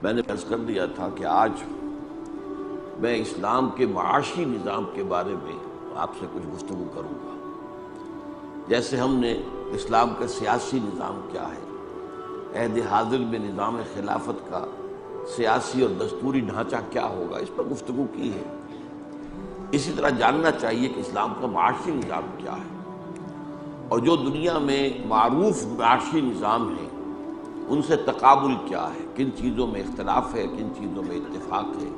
میں نے عرض کر دیا تھا کہ آج میں اسلام کے معاشی نظام کے بارے میں آپ سے کچھ گفتگو کروں گا۔ جیسے ہم نے اسلام کا سیاسی نظام کیا ہے، عہد حاضر میں نظام خلافت کا سیاسی اور دستوری ڈھانچہ کیا ہوگا، اس پر گفتگو کی ہے۔ اسی طرح جاننا چاہیے کہ اسلام کا معاشی نظام کیا ہے، اور جو دنیا میں معروف معاشی نظام ہیں ان سے تقابل کیا ہے، کن چیزوں میں اختلاف ہے، کن چیزوں میں اتفاق ہے۔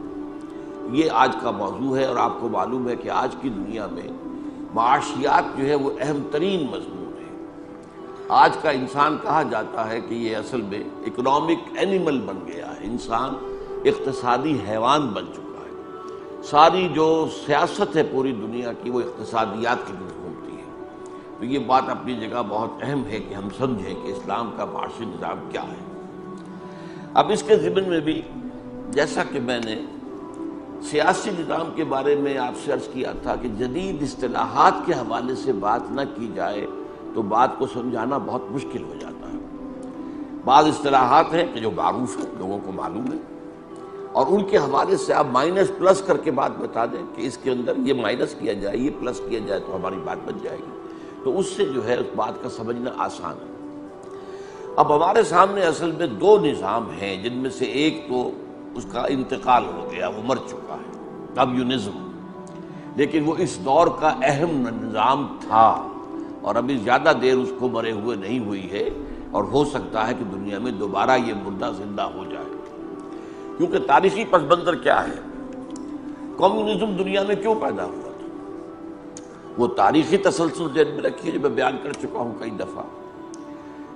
یہ آج کا موضوع ہے، اور آپ کو معلوم ہے کہ آج کی دنیا میں معاشیات جو ہے وہ اہم ترین مضمون ہے۔ آج کا انسان کہا جاتا ہے کہ یہ اصل میں اکنامک اینیمل بن گیا ہے، انسان اقتصادی حیوان بن چکا ہے۔ ساری جو سیاست ہے پوری دنیا کی وہ اقتصادیات کے لیے گھومتی ہے۔ تو یہ بات اپنی جگہ بہت اہم ہے کہ ہم سمجھیں کہ اسلام کا معاشی نظام کیا ہے۔ اب اس کے ضمن میں بھی جیسا کہ میں نے سیاسی نظام کے بارے میں آپ سے عرض کیا تھا کہ جدید اصطلاحات کے حوالے سے بات نہ کی جائے تو بات کو سمجھانا بہت مشکل ہو جاتا ہے۔ بعض اصطلاحات ہیں کہ جو معروف ہیں، لوگوں کو معلوم ہے، اور ان کے حوالے سے آپ مائنس پلس کر کے بات بتا دیں کہ اس کے اندر یہ مائنس کیا جائے، یہ پلس کیا جائے تو ہماری بات بن جائے گی، تو اس سے جو ہے اس بات کا سمجھنا آسان ہے۔ اب ہمارے سامنے اصل میں دو نظام ہیں، جن میں سے ایک تو اس کا انتقال ہو گیا، وہ مر چکا ہے، کمیونزم، لیکن وہ اس دور کا اہم نظام تھا، اور ابھی زیادہ دیر اس کو مرے ہوئے نہیں ہوئی ہے، اور ہو سکتا ہے کہ دنیا میں دوبارہ یہ مردہ زندہ ہو جائے۔ کیونکہ تاریخی پس منظر کیا ہے، کمیونزم دنیا میں کیوں پیدا ہوا تھا، وہ تاریخی تسلسل ذہن میں رکھیے جو میں بیان کر چکا ہوں کئی دفعہ،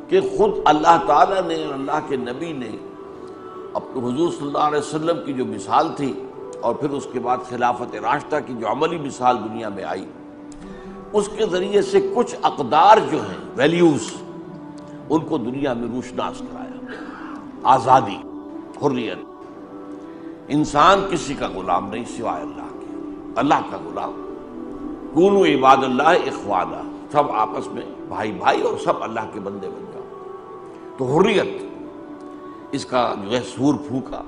کہ خود اللہ تعالیٰ نے اور اللہ کے نبی نے اپنے حضور صلی اللہ علیہ وسلم کی جو مثال تھی، اور پھر اس کے بعد خلافت راشدہ کی جو عملی مثال دنیا میں آئی، اس کے ذریعے سے کچھ اقدار جو ہیں، ویلیوز، ان کو دنیا میں روشناس کرایا۔ آزادی، حریت، انسان کسی کا غلام نہیں سوائے اللہ کے، اللہ کا غلام، کونوا عباد اللہ اخوانا، سب آپس میں بھائی بھائی اور سب اللہ کے بندے بن جاؤ۔ تو حریت، اس کا جو ہے سور پھونکا۔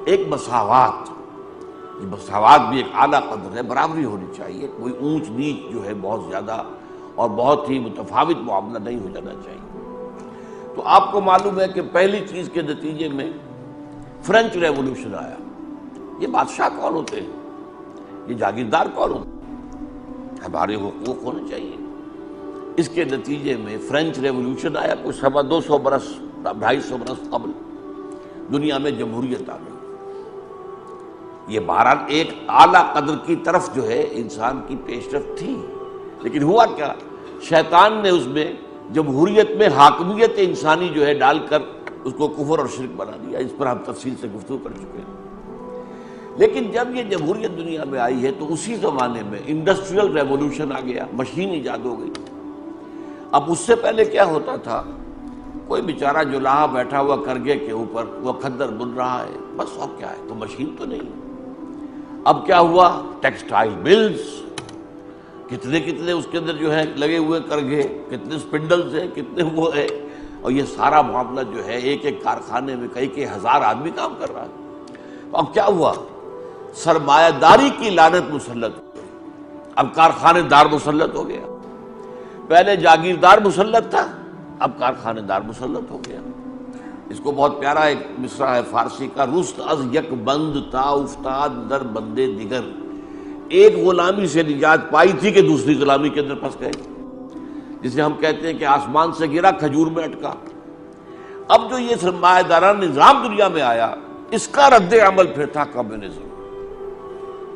ایک مساوات، یہ مساوات بھی ایک اعلیٰ قدر ہے، برابری ہونی چاہیے، کوئی اونچ نیچ جو ہے بہت زیادہ اور بہت ہی متفاوت معاملہ نہیں ہو جانا چاہیے۔ تو آپ کو معلوم ہے کہ پہلی چیز کے نتیجے میں فرینچ ریولوشن آیا۔ یہ بادشاہ کون ہوتے ہیں، یہ جاگیردار کون ہوتے ہیں، ہمارے حقوق ہونے چاہیے۔ اس کے نتیجے میں فرینچ ریولوشن آیا، کچھ 250 برس 250 برس قبل دنیا میں جمہوریت آ گئی۔ یہ بہرحال ایک اعلیٰ قدر کی طرف جو ہے انسان کی پیش رفت تھی، لیکن ہوا کیا، شیطان نے اس میں جمہوریت میں حاکمیت انسانی جو ہے ڈال کر اس کو کفر اور شرک بنا دیا۔ اس پر ہم تفصیل سے گفتگو کر چکے ہیں۔ لیکن جب یہ جمہوریت دنیا میں آئی ہے تو اسی زمانے میں انڈسٹریل ریولوشن آ گیا، مشین ایجاد ہو گئی۔ اب اس سے پہلے کیا ہوتا تھا، کوئی بیچارہ جولاہا بیٹھا ہوا کرگے کے اوپر وہ کھدر بن رہا ہے، بس اور کیا ہے، تو مشین تو نہیں۔ اب کیا ہوا، ٹیکسٹائل ملز، کتنے کتنے اس کے اندر جو ہے لگے ہوئے کرگے، کتنے سپنڈلز ہیں، کتنے وہ ہے، اور یہ سارا معاملہ جو ہے ایک ایک کارخانے میں کئی ہزار آدمی کام کر رہا ہے۔ اب کیا ہوا، سرمایہ داری کی لعنت مسلط ہو گئی، اب کارخانے دار مسلط ہو گیا۔ پہلے جاگیردار مسلط تھا، اب کارخانے دار مسلط ہو گیا۔ اس کو بہت پیارا ایک مصرع ہے فارسی کا، رست از یک بند تا افتاد در بندے دیگر، ایک غلامی سے نجات پائی تھی کہ دوسری غلامی کے اندر پھنس گئے، جسے ہم کہتے ہیں کہ آسمان سے گرا کھجور میں اٹکا۔ اب جو یہ سرمایہ دارانہ نظام دنیا میں آیا، اس کا رد عمل پھر تھا کمیونزم۔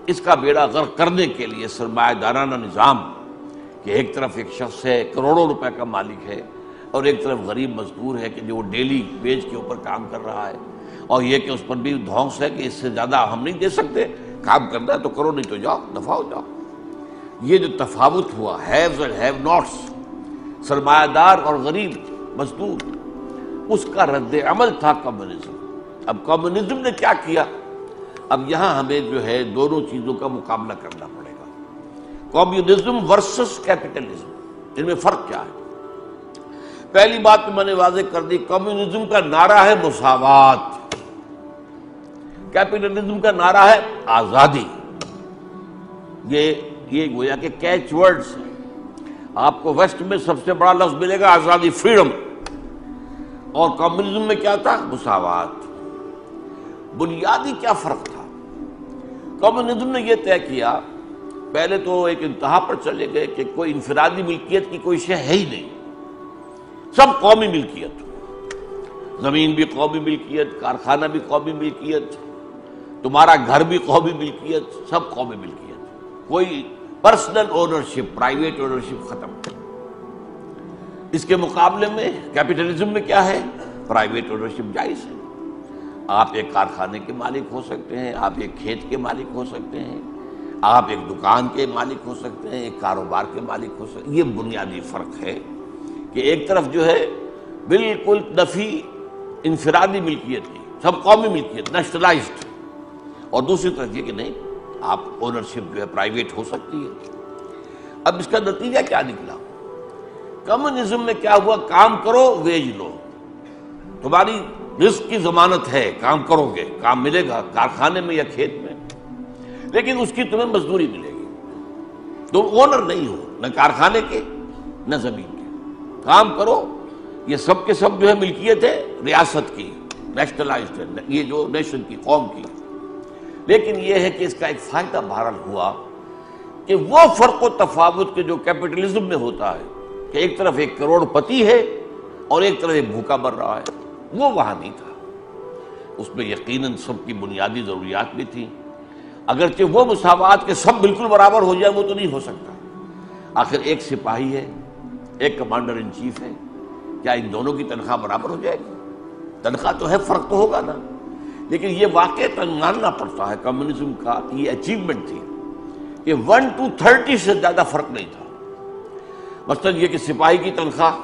اس کا بیڑا غرق کرنے کے لیے سرمایہ دارانہ نظام کہ ایک طرف ایک شخص ہے کروڑوں روپے کا مالک ہے، اور ایک طرف غریب مزدور ہے کہ جو وہ ڈیلی ویج کے اوپر کام کر رہا ہے، اور یہ کہ اس پر بھی دھونس ہے کہ اس سے زیادہ ہم نہیں دے سکتے، کام کرنا ہے تو کرو، نہیں تو جاؤ، دفع ہو جاؤ۔ یہ جو تفاوت ہوا، ہیوز اینڈ ہیو ناٹس، سرمایہ دار اور غریب مزدور، اس کا رد عمل تھا کمیونزم۔ اب کمیونزم نے کیا کیا، اب یہاں ہمیں جو ہے دونوں چیزوں کا مقابلہ کرنا پڑے گا، کمیونزم ورسس کیپٹلزم، ان میں فرق کیا ہے۔ پہلی بات تو میں نے واضح کر دی، کمیونزم کا نعرہ ہے مساوات، کیپٹلزم کا نعرہ ہے آزادی. یہ گویا کہ کیچ ورڈز ہیں. آپ کو ویسٹ میں سب سے بڑا لفظ ملے گا آزادی، فریڈم. اور کمیونزم میں کیا تھا؟ مساوات. بنیادی کیا فرق تھا؟ کمیونزم نے یہ طے کیا، پہلے تو ایک انتہا پر چلے گئے کہ کوئی انفرادی ملکیت کی کوئی شے ہے ہی نہیں، سب قومی ملکیت. زمین بھی قومی ملکیت، کارخانہ بھی قومی ملکیت، تمہارا گھر بھی قومی ملکیت، سب قومی ملکیت. کوئی پرسنل اونرشپ، پرائیویٹ اونرشپ ختم. اس کے مقابلے میں کیپٹلزم میں کیا ہے؟ پرائیویٹ اونرشپ جائز ہے. آپ ایک کارخانے کے مالک ہو سکتے ہیں، آپ ایک کھیت کے مالک ہو سکتے ہیں، آپ ایک دکان کے مالک ہو سکتے ہیں، ایک کاروبار کے مالک ہو سکتے ہیں. یہ بنیادی فرق ہے کہ ایک طرف جو ہے بالکل نفی انفرادی ملکیت کی، سب قومی ملکیت، نیشنلائزڈ، اور دوسری طرف یہ کہ نہیں، آپ اونرشپ جو ہے پرائیویٹ ہو سکتی ہے. اب اس کا نتیجہ کیا نکلا؟ کمیونزم میں کیا ہوا؟ کام کرو ویج لو، تمہاری رزق کی ضمانت ہے، کام کرو گے کام ملے گا کارخانے میں یا کھیت میں، لیکن اس کی تمہیں مزدوری ملے گی. تم اونر نہیں ہو نہ کارخانے کے نہ زمین کے. کام کرو. یہ سب کے سب جو ہے ملکیت ہے ریاست کی، نیشنلائزڈ ہے، یہ جو نیشن کی، قوم کی. لیکن یہ ہے کہ اس کا ایک فائدہ بہرحال ہوا کہ وہ فرق و تفاوت کے جو کیپٹلزم میں ہوتا ہے کہ ایک طرف ایک کروڑ پتی ہے اور ایک طرف ایک بھوکا مر رہا ہے، وہ وہاں نہیں تھا. اس میں یقیناً سب کی بنیادی ضروریات بھی تھیں. اگرچہ وہ مساوات کے سب بالکل برابر ہو جائے وہ تو نہیں ہو سکتا. آخر ایک سپاہی ہے، ایک کمانڈر ان چیف ہے، کیا ان دونوں کی تنخواہ برابر ہو جائے گی؟ تنخواہ تو ہے، فرق تو ہوگا نا. لیکن یہ واقع ماننا پڑتا ہے کمیونزم کا یہ اچیومنٹ تھی کہ 1 to 30 سے زیادہ فرق نہیں تھا. مثلا یہ کہ سپاہی کی تنخواہ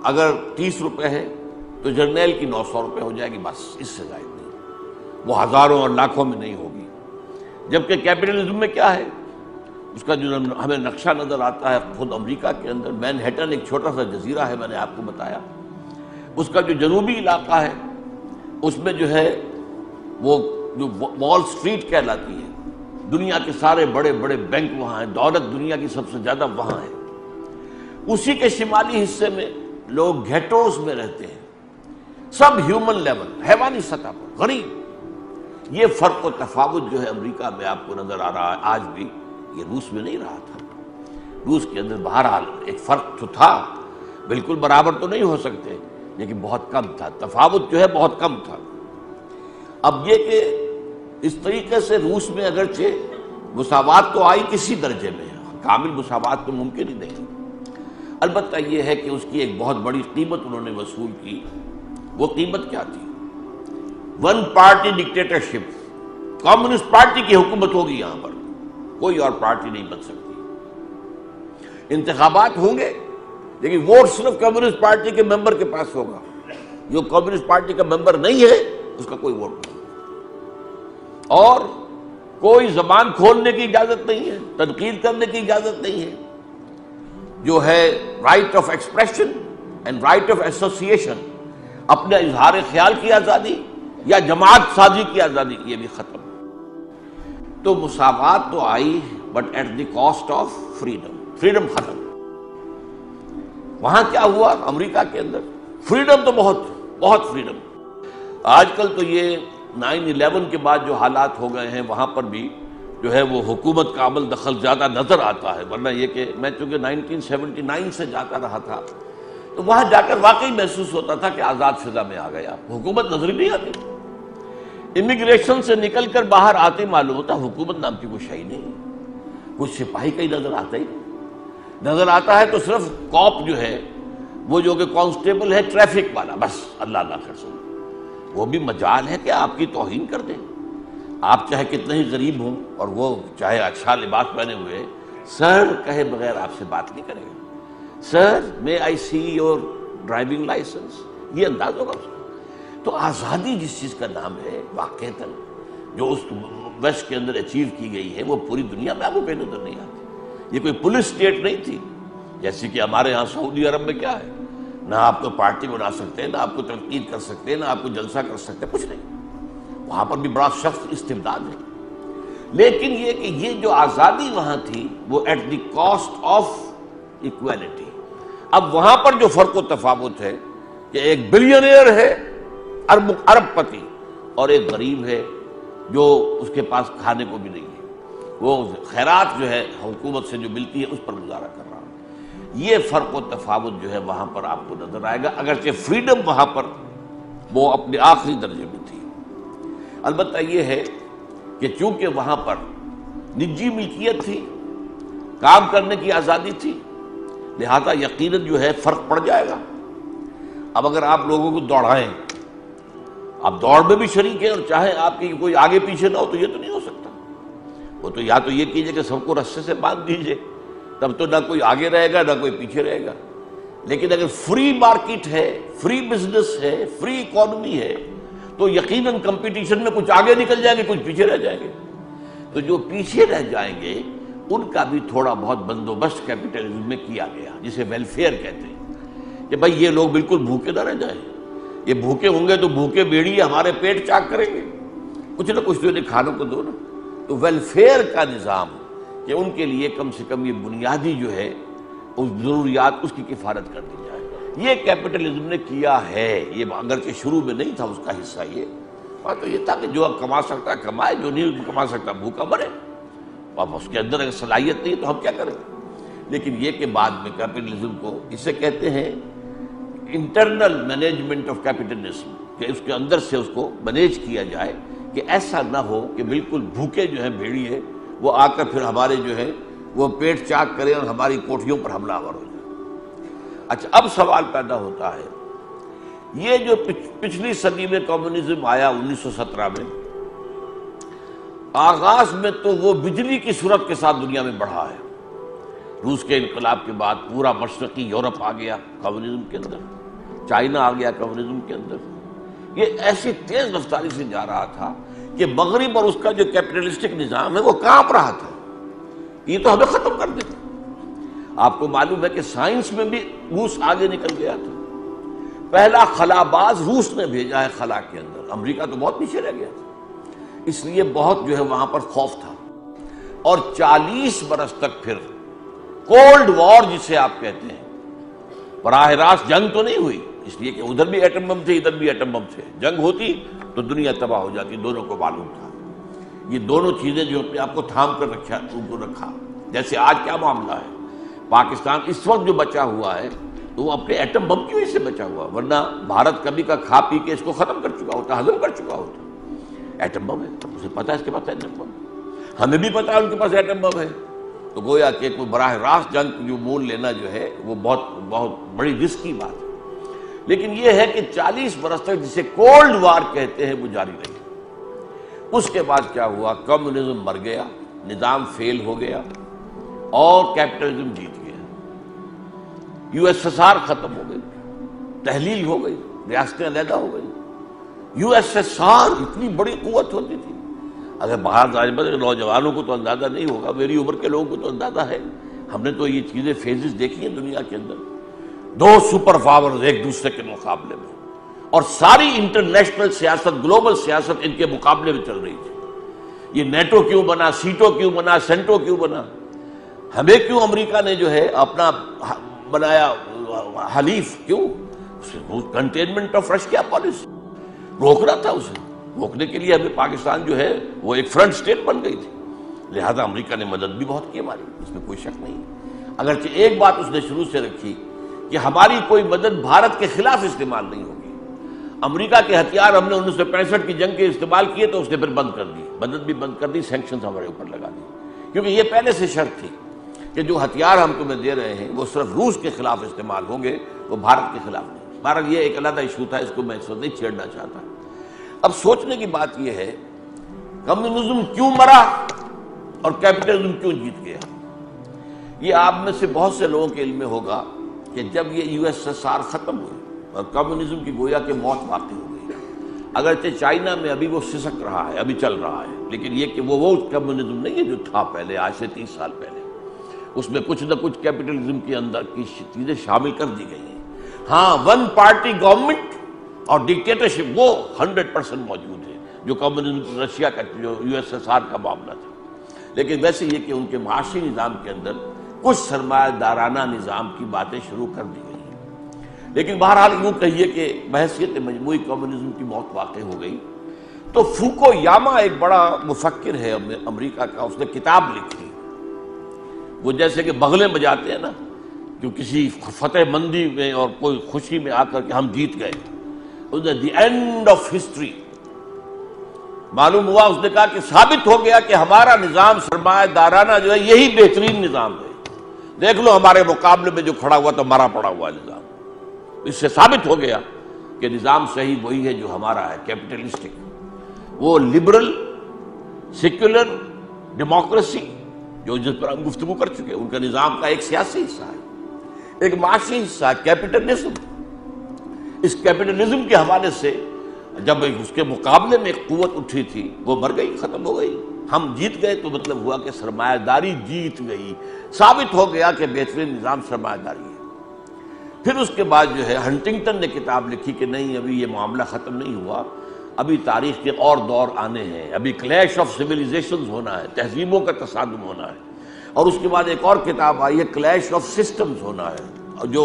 اگر 30 روپے ہے تو جرنیل کی 900 روپے ہو جائے گی، بس اس سے زائد نہیں. وہ ہزاروں اور لاکھوں میں نہیں ہوگی. جبکہ کیپٹلزم میں کیا ہے؟ اس کا جو ہمیں نقشہ نظر آتا ہے خود امریکہ کے اندر، مینہٹن ایک چھوٹا سا جزیرہ ہے، میں نے آپ کو بتایا. اس کا جو جنوبی علاقہ ہے اس میں جو ہے وہ جو وال سٹریٹ کہلاتی ہے، دنیا کے سارے بڑے بڑے بینک وہاں ہیں، دولت دنیا کی سب سے زیادہ وہاں ہے. اسی کے شمالی حصے میں لوگ گھیٹوز میں رہتے ہیں، سب ہیومن لیول، حیوانی سطح پر غریب. یہ فرق و تفاوت جو ہے امریکہ میں آپ کو نظر آ رہا ہے آج بھی، یہ روس میں نہیں رہا تھا. روس کے اندر بہرحال ایک فرق تو تھا، بالکل برابر تو نہیں ہو سکتے لیکن بہت کم تھا، تفاوت جو ہے بہت کم تھا. اب یہ کہ اس طریقے سے روس میں اگرچہ مساوات تو آئی کسی درجے میں، کامل مساوات تو ممکن ہی نہیں. البتہ یہ ہے کہ اس کی ایک بہت بڑی قیمت انہوں نے وصول کی. وہ قیمت کیا تھی؟ 1 پارٹی ڈکٹیٹرشپ. کمیونسٹ پارٹی کی حکومت ہوگی یہاں پر، کوئی اور پارٹی نہیں بن سکتی. انتخابات ہوں گے لیکن ووٹ صرف کمیونسٹ پارٹی کے ممبر کے پاس ہوگا. جو کمیونسٹ پارٹی کا ممبر نہیں ہے اس کا کوئی ووٹ نہیں. اور کوئی زبان کھولنے کی اجازت نہیں ہے، تنقید کرنے کی اجازت نہیں ہے. جو ہے right of expression and right of association, اپنے اظہار خیال کی آزادی یا جماعت سازی کی آزادی، یہ بھی ختم. تو مساوات تو I bet at the cost of freedom. Freedom ختم. وہاں کیا ہوا امریکہ کے اندر؟ فریڈم تو بہت فریڈم. آج کل تو یہ 9/11 کے بعد جو حالات ہو گئے ہیں وہاں پر بھی جو ہے وہ حکومت کا عمل دخل زیادہ نظر آتا ہے. ورنہ یہ کہ میں چونکہ 1979 سے جاتا رہا تھا تو وہاں جا کر واقعی محسوس ہوتا تھا کہ آزاد فضا میں آ گیا، حکومت نظر نہیں آتی. امیگریشن سے نکل کر باہر آتے معلوم ہوتا حکومت نام کی کوئی شے نہیں. کچھ سپاہی کا ہی نظر آتا ہی نہیں. نظر آتا ہے تو صرف کاپ جو ہے وہ جو کہ کانسٹیبل ہے ٹریفک والا، بس اللہ اللہ کر سکتے. وہ بھی مجال ہے کہ آپ کی توہین کر دیں. آپ چاہے کتنے ہی غریب ہوں اور وہ چاہے اچھا لباس پہنے ہوئے، سر کہے بغیر آپ سے بات نہیں کرے گا. سر may I see your driving license، یہ انداز ہوگا اس کا. تو آزادی جس چیز کا نام ہے واقعتاً جو اس ویسٹ کے اندر اچیو کی گئی ہے وہ پوری دنیا میں آپ کو پہ نظر نہیں آتی. یہ کوئی پولیس اسٹیٹ نہیں تھی جیسے کہ ہمارے ہاں سعودی عرب میں کیا ہے، نہ آپ کو پارٹی بنا سکتے، نہ آپ کو تنقید کر سکتے، نہ آپ کو جلسہ کر سکتے، کچھ نہیں. وہاں پر بھی بڑا سخت استبداد ہے، لیکن یہ کہ یہ جو آزادی وہاں تھی وہ at the cost of equality. اب وہاں پر جو فرق و تفاوت ہے کہ ایک بلینئر ہے ارب پتی اور ایک غریب ہے جو اس کے پاس کھانے کو بھی نہیں ہے، وہ خیرات جو ہے حکومت سے جو ملتی ہے اس پر گزارا کر رہا ہے۔ یہ فرق و تفاوت جو ہے وہاں پر آپ کو نظر آئے گا، اگرچہ فریڈم وہاں پر وہ اپنے آخری درجے میں تھی۔ البتہ یہ ہے کہ چونکہ وہاں پر نجی ملکیت تھی، کام کرنے کی آزادی تھی، لہذا یقیناً جو ہے فرق پڑ جائے گا۔ اب اگر آپ لوگوں کو دوڑائیں، آپ دوڑ میں بھی شریک ہیں اور چاہیں آپ کی کوئی آگے پیچھے نہ ہو تو یہ تو نہیں ہو سکتا۔ وہ تو یا تو یہ کیجئے کہ سب کو رسے سے باندھ دیجئے، تب تو نہ کوئی آگے رہے گا نہ کوئی پیچھے رہے گا۔ لیکن اگر فری مارکیٹ ہے، فری بزنس ہے، فری اکانومی ہے تو یقیناً کمپٹیشن میں کچھ آگے نکل جائیں گے، کچھ پیچھے رہ جائیں گے۔ تو جو پیچھے رہ جائیں گے ان کا بھی تھوڑا بہت بندوبست کیپٹلزم میں کیا گیا، جسے ویلفیئر کہتے ہیں، کہ بھائی یہ لوگ بالکل بھوکے نہ رہ جائیں، یہ بھوکے ہوں گے تو بھوکے بیڑی ہمارے پیٹ چاک کریں گے، کچھ نہ کچھ تو انہیں کھانے کو دو نا۔ تو ویلفیئر کا نظام کہ ان کے لیے کم سے کم یہ بنیادی جو ہے اس ضروریات اس کی کفالت کر دی جائے، یہ کیپٹلزم نے کیا ہے۔ یہ اگرچہ شروع میں نہیں تھا اس کا حصہ، یہ بات تو یہ تھا کہ جو اب کما سکتا ہے کمائے، جو نہیں کما سکتا بھوکا مرے۔ اب اس کے اندر اگر صلاحیت نہیں تو ہم کیا کریں؟ لیکن یہ کہ بعد میں کیپٹلزم کو اسے کہتے ہیں انٹرنل مینجمنٹ آف کیپٹلزم، کہ اس کے اندر سے اس کو مینیج کیا جائے کہ ایسا نہ ہو کہ بالکل بھوکے جو ہیں بھیڑی ہے وہ آ کر پھر ہمارے جو ہے وہ پیٹ چاک کریں اور ہماری کوٹھیوں پر حملہ آور ہو جائے۔ اچھا، اب سوال پیدا ہوتا ہے، یہ جو پچھلی صدی میں کمیونزم آیا 1917 میں، آغاز میں تو وہ بجلی کی صورت کے ساتھ دنیا میں بڑھا ہے۔ روس کے انقلاب کے بعد پورا مشرقی یورپ آ گیا کمیونزم کے اندر، چائنا آ گیا کمیونزم کے اندر۔ یہ ایسی تیز رفتاری سے جا رہا تھا کہ مغرب اور اس کا جو کیپٹلسٹک نظام ہے وہ کانپ رہا تھا، یہ تو ہمیں ختم کر دے۔ آپ کو معلوم ہے کہ سائنس میں بھی روس آگے نکل گیا تھا، پہلا خلا باز روس نے بھیجا ہے خلا کے اندر، امریکہ تو بہت پیچھے رہ گیا تھا، اس لیے بہت جو ہے وہاں پر خوف تھا۔ اور 40 برس تک پھر کولڈ وار جسے آپ کہتے ہیں، براہ راست جنگ تو نہیں ہوئی، اس لیے کہ ادھر بھی ایٹم بم تھے ادھر بھی ایٹم بم تھے، جنگ ہوتی تو دنیا تباہ ہو جاتی، دونوں کو معلوم تھا۔ یہ دونوں چیزیں جو اپنے آپ کو تھام کر رکھا، ان کو رکھا۔ جیسے آج کیا معاملہ ہے، پاکستان اس وقت جو بچا ہوا ہے تو وہ اپنے ایٹم بم کی وجہ سے بچا ہوا، ورنہ بھارت کبھی کا کھا پی کے اس کو ختم کر چکا ہوتا، ہضم کر چکا ہوتا۔ ایٹم بم ہے، اسے پتا ہے اس کے پاس ایٹم بم، ہمیں بھی پتا ہے ان کے پاس ایٹم بم ہے، تو گویا کہ کوئی براہ راست جنگ جو مول لینا جو ہے وہ بہت بہت بڑی رسکی بات ہے۔ لیکن یہ ہے کہ 40 برس تک جسے کولڈ وار کہتے ہیں وہ جاری رہی۔ اس کے بعد کیا ہوا، کمیونزم مر گیا، نظام فیل ہو گیا اور کیپٹلزم جیت گیا، یو ایس ایس آر ختم ہو گئی، تحلیل ہو گئی، ریاستیں علیحدہ ہو گئی۔ یو ایس ایس آر اتنی بڑی قوت ہوتی تھی، اگر باہر نوجوانوں کو تو اندازہ نہیں ہوگا، میری عمر کے لوگوں کو تو اندازہ ہے، ہم نے تو یہ چیزیں فیزز دیکھی ہیں دنیا کے اندر، 2 سپر پاورز ایک دوسرے کے مقابلے میں، اور ساری انٹرنیشنل سیاست، گلوبل سیاست ان کے مقابلے میں چل رہی تھی۔ یہ نیٹو کیوں بنا، سیٹو کیوں بنا، سینٹو کیوں بنا، ہمیں کیوں امریکہ نے جو ہے اپنا بنایا حلیف، کیوں؟ کنٹینمنٹ آف رشیا پالیسی، روکنا تھا اسے، روکنے کے لیے ہمیں پاکستان جو ہے وہ ایک فرنٹ سٹیٹ بن گئی تھی، لہذا امریکہ نے مدد بھی بہت کی ہماری، اس میں کوئی شک نہیں۔ اگرچہ ایک بات اس نے شروع سے رکھی کہ ہماری کوئی مدد بھارت کے خلاف استعمال نہیں ہوگی۔ امریکہ کے ہتھیار ہم نے 1965 کی جنگ کے استعمال کیے تو اس نے پھر بند کر دی، مدد بھی بند کر دی، سینکشنز ہمارے اوپر لگا دی، کیونکہ یہ پہلے سے شرط تھی کہ جو ہتھیار ہم تمہیں دے رہے ہیں وہ صرف روس کے خلاف استعمال ہوں گے، وہ بھارت کے خلاف نہیں۔ بہرحال یہ ایک علیحدہ ایشو تھا، اس کو میں اس وقت نہیں چھیڑنا چاہتا۔ اب سوچنے کی بات یہ ہے، کمیونزم کیوں مرا اور کیپٹلزم کیوں جیت گیا؟ یہ آپ میں سے بہت سے لوگوں کے علم میں ہوگا کہ جب یہ یو ایس ایس آر ختم ہوئی اور کمیونزم کی گویا کہ موت واقع ہو گئی، اگرچہ چائنا میں ابھی وہ سسک رہا ہے، ابھی چل رہا ہے، لیکن یہ کہ وہ کمیونزم نہیں ہے جو تھا پہلے، آج سے 30 سال پہلے، اس میں کچھ نہ کچھ کیپٹلزم کے اندر کی چیزیں شامل کر دی گئی ہیں۔ ہاں، ون پارٹی گورنمنٹ اور ڈکٹیٹرشپ وہ 100% موجود ہے، جو کمیونزم رشیا کا جو USSR کا معاملہ تھا، لیکن ویسے یہ کہ ان کے معاشی نظام کے اندر کچھ سرمایہ دارانہ نظام کی باتیں شروع کر دی گئی ہیں۔ لیکن بہرحال یوں کہیے کہ بحیثیت مجموعی کمیونزم کی موت واقع ہو گئی۔ تو فوکویاما ایک بڑا مفکر ہے امریکہ کا، اس نے کتاب لکھی، وہ جیسے کہ بغلیں بجاتے ہیں نا جو کسی فتح مندی میں اور کوئی خوشی میں آ کر کہ ہم جیت گئے، اس نے دی اینڈ آف ہسٹری، معلوم ہوا اس نے کہا کہ ثابت ہو گیا کہ ہمارا نظام سرمایہ دارانہ جو ہے یہی بہترین نظام ہے، دیکھ لو ہمارے مقابلے میں جو کھڑا ہوا تو مرا پڑا ہوا نظام، اس سے ثابت ہو گیا کہ نظام صحیح وہی ہے جو ہمارا ہے، کیپٹلسٹک، وہ لبرل سیکولر ڈیموکریسی جو جس پر ہم گفتگو کر چکے، ان کا نظام کا ایک سیاسی حصہ ہے، ایک معاشی حصہ ہے کیپٹلزم۔ اس کیپٹلزم کے حوالے سے جب اس کے مقابلے میں ایک قوت اٹھی تھی وہ مر گئی، ختم ہو گئی، ہم جیت گئے، تو مطلب ہوا کہ سرمایہ داری جیت گئی، ثابت ہو گیا کہ بہترین نظام سرمایہ داری ہے۔ پھر اس کے بعد جو ہے ہنٹنگٹن نے کتاب لکھی کہ نہیں، ابھی یہ معاملہ ختم نہیں ہوا، ابھی تاریخ کے اور دور آنے ہیں، ابھی کلیش آف سویلائزیشنز ہونا ہے، تہذیبوں کا تصادم ہونا ہے۔ اور اس کے بعد ایک اور کتاب آئی ہے کلیش آف سسٹمز ہونا ہے، جو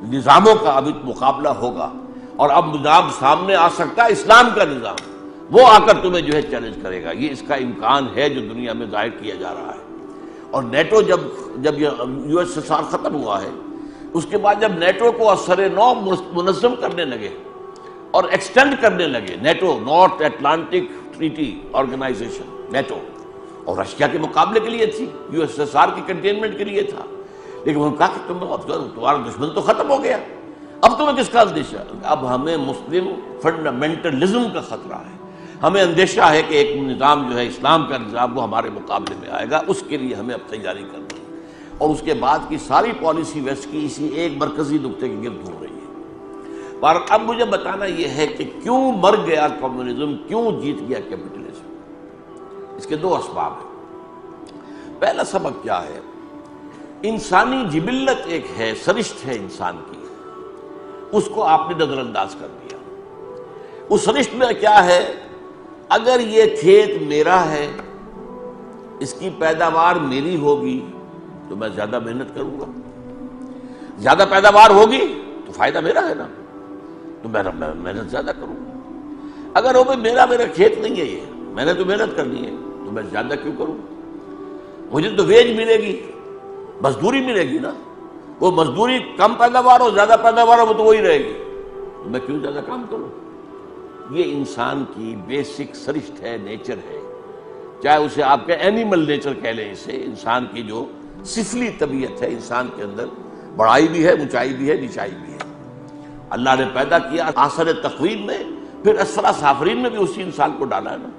نظاموں کا ابھی مقابلہ ہوگا، اور اب نظام سامنے آ سکتا ہے اسلام کا نظام، وہ آ کر تمہیں جو ہے چیلنج کرے گا، یہ اس کا امکان ہے جو دنیا میں ظاہر کیا جا رہا ہے۔ اور نیٹو جب یہ USSR ختم ہوا ہے، اس کے بعد جب نیٹو کو اثر نو منظم کرنے لگے اور ایکسٹینڈ کرنے لگے، NATO North Atlantic Treaty Organisation NATO, اور رشیا کے مقابلے کے لیے تھی، USSR کی کنٹینمنٹ کے لیے تھا، لیکن انہوں نے کہا کہ تمہارا دشمن تو ختم ہو گیا، اب تمہیں کس کا اندیشہ؟ اب ہمیں مسلم فنڈامنٹلزم کا خطرہ ہے، ہمیں اندیشہ ہے کہ ایک نظام جو ہے اسلام کا نظام وہ ہمارے مقابلے میں آئے گا، اس کے لیے ہمیں اب تیاری کرنی ہے۔ اور اس کے بعد کی ساری پالیسی ویسٹ کی اسی ایک مرکزی نقطے کے گرد گھوم رہی ہے۔ پر اب مجھے بتانا یہ ہے کہ کیوں مر گیا کمیونزم، کیوں جیت گیا کیپٹلزم؟ اس کے دو اسباب ہیں۔ پہلا سبب کیا ہے؟ انسانی جبلت ایک ہے، سرشت ہے انسان کی، اس کو آپ نے نظر انداز کر دیا۔ اس سرشت میں کیا ہے؟ اگر یہ کھیت میرا ہے، اس کی پیداوار میری ہوگی تو میں زیادہ محنت کروں گا، زیادہ پیداوار ہوگی تو فائدہ میرا ہے نا، تو میں محنت زیادہ کروں گا۔ اگر وہ میرا کھیت نہیں ہے، یہ میں نے تو محنت کرنی ہے تو میں زیادہ کیوں کروں؟ مجھے تو ویج ملے گی، مزدوری ملے گی نا، وہ مزدوری کم پیداوار ہو زیادہ پیداوار ہو تو وہی رہے گی، تو میں کیوں زیادہ کام کروں؟ یہ انسان کی بیسک سرشت ہے، نیچر ہے، چاہے اسے آپ کے اینیمل نیچر کہہ لیں، اسے انسان کی جو سفلی طبیعت ہے، انسان کے اندر بڑائی بھی ہے، اونچائی بھی ہے، نیچائی بھی ہے۔ اللہ نے پیدا کیا آثر تقویم میں، پھر اسفل سافلین میں بھی اسی انسان کو ڈالا ہے نا،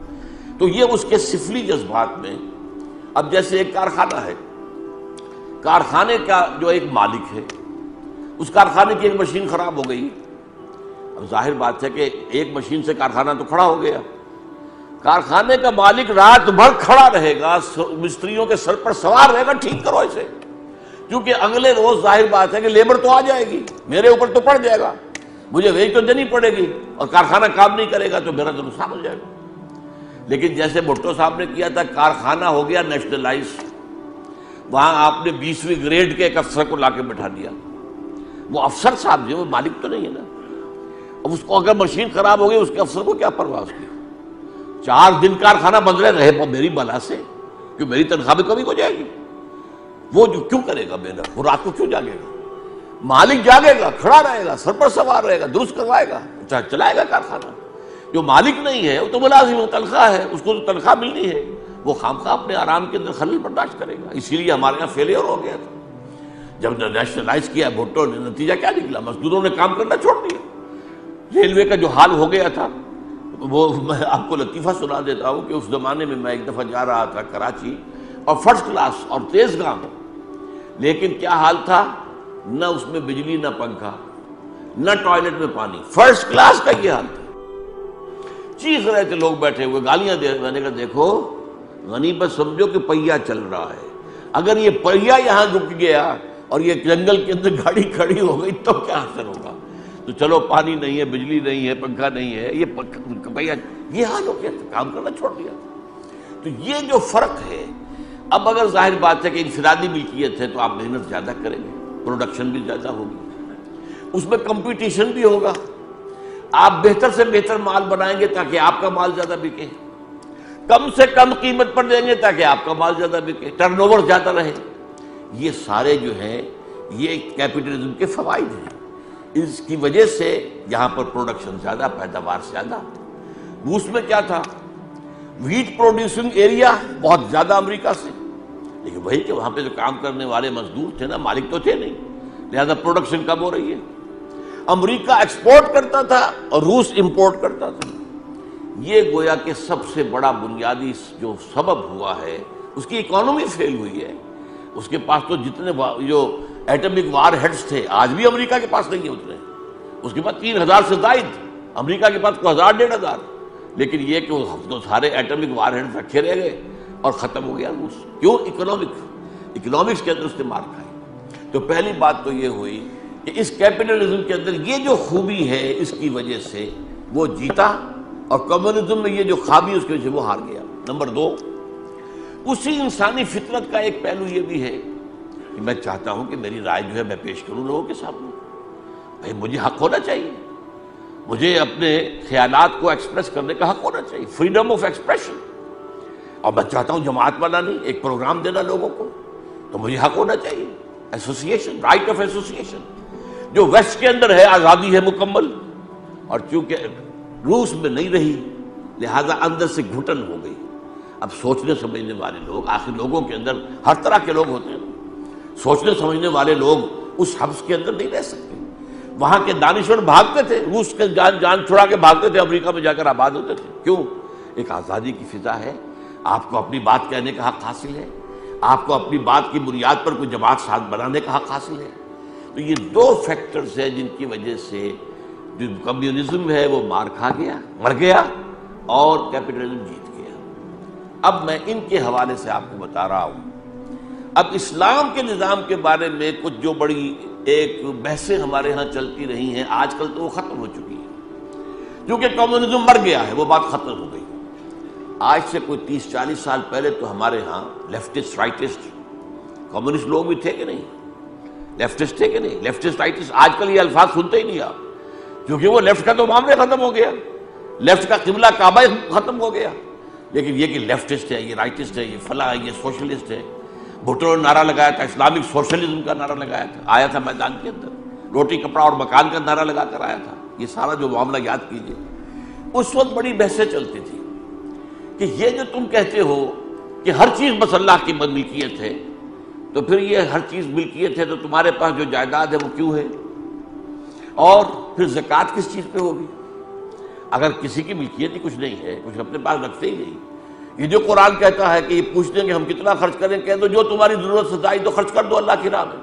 تو یہ اس کے سفلی جذبات میں۔ اب جیسے ایک کارخانہ ہے، کارخانے کا جو ایک مالک ہے، اس کارخانے کی ایک مشین خراب ہو گئی، اب ظاہر بات ہے کہ ایک مشین سے کارخانہ تو کھڑا ہو گیا، کارخانے کا مالک رات بھر کھڑا رہے گا، مستریوں کے سر پر سوار رہے گا، ٹھیک کرو اسے، کیونکہ اگلے روز ظاہر بات ہے کہ لیبر تو آ جائے گی، میرے اوپر تو پڑ جائے گا، مجھے ویج تو دینی پڑے گی، اور کارخانہ کام نہیں کرے گا تو میرا تو نقصان ہو جائے گا۔ لیکن جیسے بھٹو صاحب نے کیا تھا، کارخانہ ہو گیا نیشنلائز، وہاں آپ نے 20ویں گریڈ کے ایک افسر کو لا کے بٹھا دیا، وہ افسر صاحب جو وہ مالک تو نہیں ہے نا، اب اس کو اگر مشین خراب ہو گئی اس کے افسر کو کیا پرواہ اس کی، 4 دن کارخانہ بند رہے میری بلا سے، کہ میری تنخواہ میں کمی ہو جائے گی، وہ جو کیوں کرے گا محنت، وہ رات کو کیوں جاگے گا؟ مالک جاگے گا، کھڑا رہے گا، سر پر سوار رہے گا، درست کروائے گا، چلائے گا کارخانہ۔ جو مالک نہیں ہے وہ تو ملازم ہے، تنخواہ ہے، اس کو تو تنخواہ ملنی ہے، وہ خامخواہ اپنے آرام کے اندر خلل برداشت کرے گا۔ اسی لیے ہمارے یہاں فیلئر ہو گیا تھا جب نیشنلائز کیا بھٹو نے، نتیجہ کیا نکلا؟ مزدوروں نے کام کرنا چھوڑ دیا۔ ریلوے کا جو حال ہو گیا تھا، وہ میں آپ کو لطیفہ سنا دیتا ہوں کہ اس زمانے میں میں ایک دفعہ جا رہا تھا کراچی، اور فرسٹ کلاس اور تیز گام، لیکن کیا حال تھا؟ نہ اس میں بجلی، نہ پنکھا، نہ ٹوائلٹ میں پانی، فرسٹ کلاس کا یہ حال تھا۔ چیخ رہے تھے لوگ بیٹھے ہوئے، گالیاں دے رہے، میں نے کہا دیکھو غنیمت سمجھو کہ پہیا چل رہا ہے، اگر یہ پہیا یہاں رک گیا اور یہ جنگل کے اندر گاڑی کھڑی ہو گئی تو کیا اثر ہوگا؟ تو چلو پانی نہیں ہے، بجلی نہیں ہے، پنکھا نہیں ہے، یہ پہیا یہ حال ہو گیا، کام کرنا چھوڑ دیا۔ تو یہ جو فرق ہے، اب اگر ظاہر بات ہے کہ انفرادی ملکیت ہے تو آپ محنت زیادہ کریں گے، پروڈکشن بھی زیادہ ہوگی، اس میں کمپٹیشن بھی ہوگا، آپ بہتر سے بہتر مال بنائیں گے تاکہ آپ کا مال زیادہ بکے، کم سے کم قیمت پر دیں گے تاکہ آپ کا مال زیادہ بکے، ٹرن اوور زیادہ رہے۔ یہ سارے جو ہیں یہ کیپٹلزم کے فوائد ہیں، اس کی وجہ سے یہاں پر پروڈکشن زیادہ، پیداوار زیادہ۔ روس میں کیا تھا، ویٹ پروڈیوسنگ ایریا بہت زیادہ امریکہ سے، لیکن وہی کہ وہاں پہ جو کام کرنے والے مزدور تھے نا، مالک تو تھے نہیں، لہذا پروڈکشن کم ہو رہی ہے۔ امریکہ ایکسپورٹ کرتا تھا اور روس امپورٹ کرتا تھا۔ یہ گویا کہ سب سے بڑا بنیادی جو سبب ہوا ہے، اس کی اکانومی فیل ہوئی ہے۔ اس کے پاس تو جتنے جو ایٹمک وار ہیڈز تھے آج بھی امریکہ کے پاس نہیں ہے اتنے، اس کے پاس 3000 سے زائد، امریکہ کے پاس 1000 1500، لیکن یہ کہ وہ سارے ایٹمک وار ہیڈز رکھے رہ گئے اور ختم ہو گیا روس۔ کیوں؟ اکنامکس کے اندر اس نے مار کھائی۔ تو پہلی بات تو یہ ہوئی کہ اس کیپٹلزم کے اندر یہ جو خوبی ہے اس کی وجہ سے وہ جیتا، اور کمیونزم میں یہ جو خامی اس کی وجہ سے وہ ہار گیا۔ نمبر 2، اسی انسانی فطرت کا ایک پہلو یہ بھی ہے کہ میں چاہتا ہوں کہ میری رائے جو ہے میں پیش کروں لوگوں کے سامنے، بھائی مجھے حق ہونا چاہیے، مجھے اپنے خیالات کو ایکسپریس کرنے کا حق ہونا چاہیے، فریڈم آف ایکسپریشن۔ اور میں چاہتا ہوں جماعت بنانی، ایک پروگرام دینا لوگوں کو، تو مجھے حق ہونا چاہیے، ایسوسیشن، رائٹ آف ایسوسیشن، جو ویسٹ کے اندر ہے، آزادی ہے مکمل۔ اور چونکہ روس میں نہیں رہی لہذا اندر سے گھٹن ہو گئی۔ اب سوچنے سمجھنے والے لوگ، آخر لوگوں کے اندر ہر طرح کے لوگ ہوتے ہیں، سوچنے سمجھنے والے لوگ اس حبس کے اندر نہیں رہ سکتے۔ وہاں کے دانشور بھاگتے تھے، روس کے جان چھڑا کے بھاگتے تھے، امریکہ میں جا کر آباد ہوتے تھے۔ کیوں؟ ایک آزادی کی فضا ہے، آپ کو اپنی بات کہنے کا حق حاصل ہے، آپ کو اپنی بات کی بنیاد پر کوئی جماعت ساتھ بنانے کا حق حاصل ہے۔ تو یہ دو فیکٹرز ہیں جن کی وجہ سے جو کمیونزم ہے وہ مار کھا گیا، مر گیا، اور کیپٹلزم جیت گیا۔ اب میں ان کے حوالے سے آپ کو بتا رہا ہوں۔ اب اسلام کے نظام کے بارے میں کچھ جو بڑی ایک بحثیں ہمارے ہاں چلتی رہی ہیں، آج کل تو وہ ختم ہو چکی ہیں، کیونکہ کمیونزم مر گیا ہے، وہ بات ختم ہو گئی۔ آج سے کوئی 30-40 سال پہلے تو ہمارے ہاں لیفٹسٹ، رائٹسٹ، کمیونسٹ لوگ بھی تھے کہ نہیں؟ لیفٹسٹ تھے کہ نہیں؟ لیفٹسٹ، رائٹسٹ، آج کل یہ الفاظ سنتے ہی نہیں آپ، کیونکہ وہ لیفٹ کا تو معاملہ ختم ہو گیا، لیفٹ کا قبلہ کعبہ ختم ہو گیا۔ لیکن یہ کہ لیفٹسٹ ہے، یہ رائٹسٹ ہے، یہ فلاں ہے، یہ سوشلسٹ ہے۔ بھٹو نے نعرہ لگایا تھا، اسلامک سوشلزم کا نعرہ لگایا تھا، آیا تھا میدان کے اندر، روٹی کپڑا اور مکان کا نعرہ لگا کر آیا تھا۔ یہ سارا جو معاملہ یاد کیجئے، اس وقت بڑی بحثیں چلتی تھی کہ یہ جو تم کہتے ہو کہ ہر چیز بس اللہ کی ملکیت ہے، تو پھر یہ ہر چیز ملکیت ہے تو تمہارے پاس جو جائیداد ہے وہ کیوں ہے؟ اور پھر زکوٰۃ کس چیز پہ ہوگی؟ اگر کسی کی ملکیت ہی کچھ نہیں ہے، کچھ اپنے پاس رکھتے ہی نہیں، یہ جو قرآن کہتا ہے کہ یہ پوچھتے ہیں کہ ہم کتنا خرچ کریں، کہہ دو جو تمہاری ضرورت سے زائد تو خرچ کر دو اللہ کی راہ میں،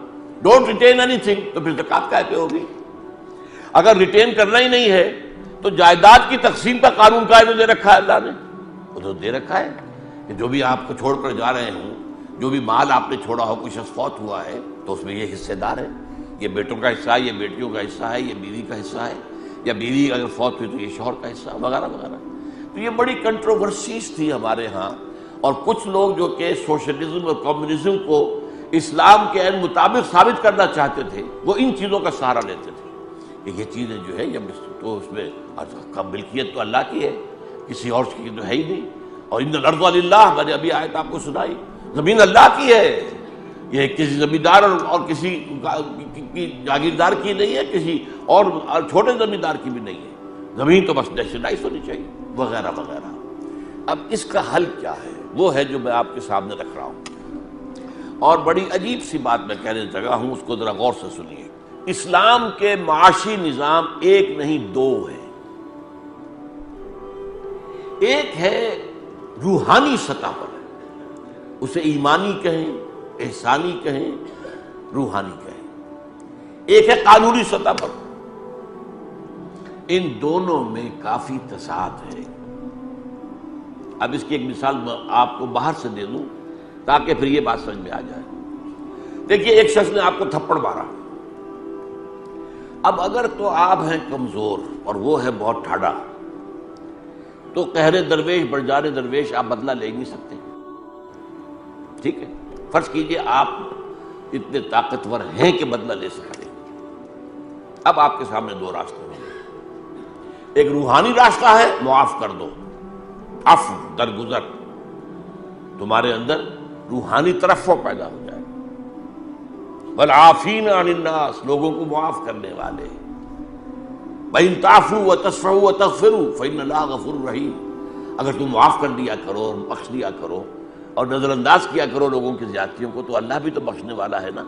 ڈونٹ ریٹین اینی تھنگ، تو پھر زکوٰۃ کہتے ہوگی؟ اگر ریٹین کرنا ہی نہیں ہے تو جائیداد کی تقسیم کا قانون قائم دے رکھا ہے اللہ نے، وہ تو دے رکھا ہے کہ جو بھی آپ کو چھوڑ کر جا رہے ہوں، جو بھی مال آپ نے چھوڑا ہو، کوئی شخص فوت ہوا ہے تو اس میں یہ حصے دار ہے، یہ بیٹوں کا حصہ ہے، یہ بیٹیوں کا حصہ ہے، یہ بیوی کا حصہ ہے، یا بیوی اگر فوت ہوئی تو یہ شوہر کا حصہ، وغیرہ وغیرہ۔ تو یہ بڑی کنٹروورسیز تھی ہمارے ہاں، اور کچھ لوگ جو کہ سوشلزم اور کمیونزم کو اسلام کے عین مطابق ثابت کرنا چاہتے تھے، وہ ان چیزوں کا سہارا لیتے تھے کہ یہ چیزیں جو ہے یہ تو اس میں ملکیت تو اللہ کی ہے، کسی اور کی تو ہے ہی نہیں، اور ان الارض للہ، میں نے ابھی آیت آپ کو سنائی، زمین اللہ کی ہے، یہ کسی زمیندار اور کسی کی جاگیردار کی نہیں ہے، کسی اور چھوٹے زمیندار کی بھی نہیں ہے، زمین تو بس نیشنلائز ہونی چاہیے، وغیرہ وغیرہ۔ اب اس کا حل کیا ہے؟ وہ ہے جو میں آپ کے سامنے رکھ رہا ہوں، اور بڑی عجیب سی بات میں کہنے لگا ہوں، اس کو ذرا غور سے سنیے۔ اسلام کے معاشی نظام ایک نہیں دو ہے۔ ایک ہے روحانی سطح پر، اسے ایمانی کہیں، احسانی کہیں، روحانی کہیں۔ ایک ہے قانونی سطح پر۔ ان دونوں میں کافی تضاد ہے۔ اب اس کی ایک مثال میں آپ کو باہر سے دے دوں تاکہ پھر یہ بات سمجھ میں آ جائے۔ دیکھیے، ایک شخص نے آپ کو تھپڑ مارا، اب اگر تو آپ ہیں کمزور اور وہ ہے بہت ٹھاڈا، تو قہر درویش برجار درویش آپ بدلہ لے نہیں سکتے. ٹھیک ہے، فرض کیجئے آپ اتنے طاقتور ہیں کہ بدلہ لے سکتے ہیں. اب آپ کے سامنے دو راستے ہیں. ایک روحانی راستہ ہے، معاف کر دو، عفو، درگزر. تمہارے اندر روحانی ترفع پیدا ہو جائے. والعافین عن الناس، لوگوں کو معاف کرنے والے. وَإِن تَعْفُوا وَتَصْفَحُوا وَتَغْفِرُوا فَإِنَّ اللَّهَ غَفُورٌ رَحِيمٌ. اگر تم معاف کر دیا کرو اور بخش دیا کرو اور نظر انداز کیا کرو لوگوں کی زیادتیوں کو، تو اللہ بھی تو بخشنے والا ہے نا.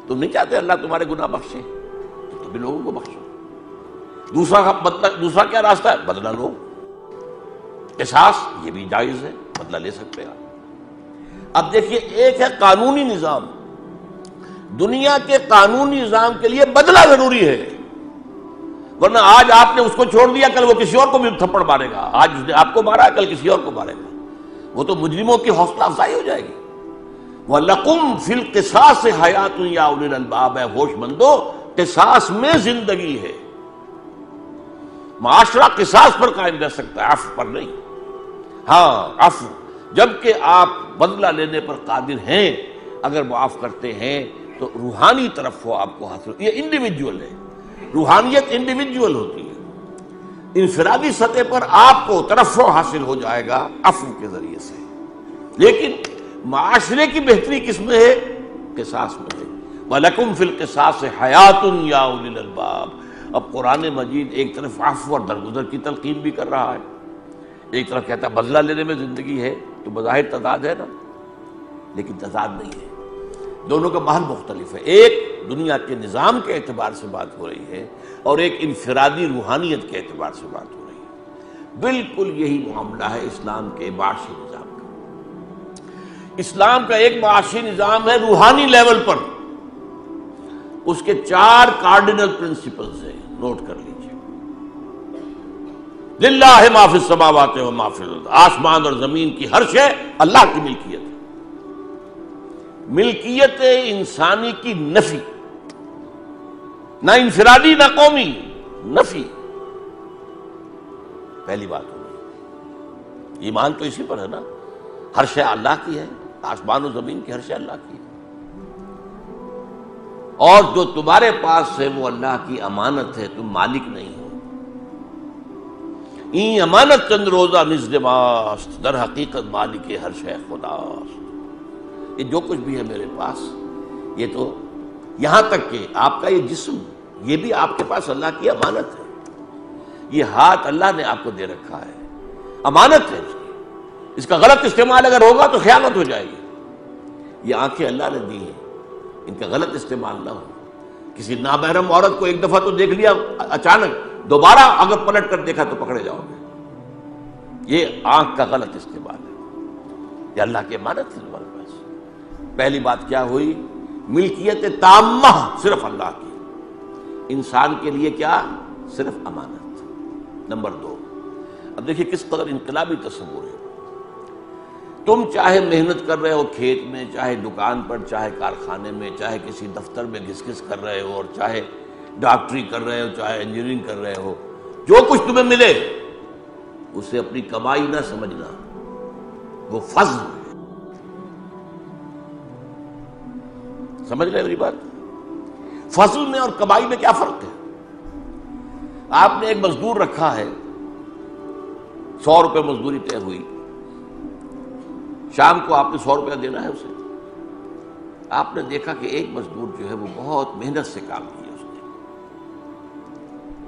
تم نہیں چاہتے اللہ تمہارے گناہ بخشے، تو بھی لوگوں کو بخشو. دوسرا کیا راستہ ہے؟ بدلہ لو. قصاص، یہ بھی جائز ہے، بدلہ لے سکتے ہیں. اب دیکھیے، ایک ہے قانونی نظام. دنیا کے قانونی نظام کے لیے بدلہ ضروری ہے، ورنہ آج آپ نے اس کو چھوڑ دیا، کل وہ کسی اور کو بھی تھپڑ مارے گا. آج اس نے آپ کو مارا، کل کسی اور کو مارے گا. وہ تو مجرموں کی حوصلہ افزائی ہو جائے گی. وَلَكُمْ فِي الْقِصَاصِ حَيَاةٌ يَا أُولِي الْأَلْبَابِ. ہے ہوش مندو، قصاص میں زندگی ہے. معاشرہ قصاص پر قائم رہ سکتا ہے، عفو پر نہیں. ہاں، عفو جبکہ آپ بدلہ لینے پر قادر ہیں، اگر معاف کرتے ہیں تو روحانی ترفع آپ کو حاصل. یہ انڈیویجول ہے، روحانیت انڈیویجول ہوتی ہے. انفرادی سطح پر آپ کو ترفع حاصل ہو جائے گا عفو کے ذریعے سے. لیکن معاشرے کی بہتری کس میں ہے؟ قصاص میں ہے. وَلَكُمْ فِي الْقِصَاصِ حَيَاةٌ يَا أُولِي الْأَلْبَابِ. اب قرآن مجید ایک طرف عفو اور درگزر کی تلقین بھی کر رہا ہے، ایک طرف کہتا ہے بدلہ لینے میں زندگی ہے. تو بظاہر تضاد ہے نا، لیکن تضاد نہیں ہے. دونوں کا محل مختلف ہے. ایک دنیا کے نظام کے اعتبار سے بات ہو رہی ہے اور ایک انفرادی روحانیت کے اعتبار سے بات ہو رہی ہے. بالکل یہی معاملہ ہے اسلام کے معاشی نظام کا. اسلام کا ایک معاشی نظام ہے روحانی لیول پر. اس کے 4 کارڈینل پرنسپلز ہیں، نوٹ کر لیجیے. للہ ما فی السماوات و ما فی الارض. آسمان اور زمین کی ہر شے اللہ کی ملکیت ہے. ملکیت انسانی کی نفی، نہ انفرادی نہ قومی، نفی. پہلی بات ہوگی. ایمان تو اسی پر ہے نا، ہر شے اللہ کی ہے، آسمان و زمین کی ہر شے اللہ کی ہے. اور جو تمہارے پاس ہے وہ اللہ کی امانت ہے، تم مالک نہیں ہو. این امانت چند روزہ نزد ماست، در حقیقت مالک ہر شے خداست. یہ جو کچھ بھی ہے میرے پاس، یہ تو یہاں تک کہ آپ کا یہ جسم، یہ بھی آپ کے پاس اللہ کی امانت ہے. یہ ہاتھ اللہ نے آپ کو دے رکھا ہے، امانت ہے. اس کا غلط استعمال اگر ہوگا تو خیانت ہو جائے گی. یہ آنکھیں اللہ نے دی ہیں، ان کا غلط استعمال نہ ہو. کسی نامحرم عورت کو ایک دفعہ تو دیکھ لیا اچانک، دوبارہ اگر پلٹ کر دیکھا تو پکڑے جاؤ گے. یہ آنکھ کا غلط استعمال ہے. یہ اللہ کی امانت ہے تمہارے پاس. پہلی بات کیا ہوئی؟ ملکیت تامہ صرف اللہ کی. انسان کے لیے کیا؟ صرف امانت. نمبر 2، اب دیکھیے کس قدر انقلابی تصور ہے. تم چاہے محنت کر رہے ہو کھیت میں، چاہے دکان پر، چاہے کارخانے میں، چاہے کسی دفتر میں گھس گھس کر رہے ہو، اور چاہے ڈاکٹری کر رہے ہو، چاہے انجینئرنگ کر رہے ہو، جو کچھ تمہیں ملے اسے اپنی کمائی نہ سمجھنا، وہ فضل ہے. سمجھ رہے میری بات؟ فضل میں اور کمائی میں کیا فرق ہے؟ آپ نے ایک مزدور رکھا ہے، 100 روپے مزدوری طے ہوئی، شام کو آپ نے 100 روپیہ دینا ہے اسے. آپ نے دیکھا کہ ایک مزدور جو ہے وہ بہت محنت سے کام کیا اس نے،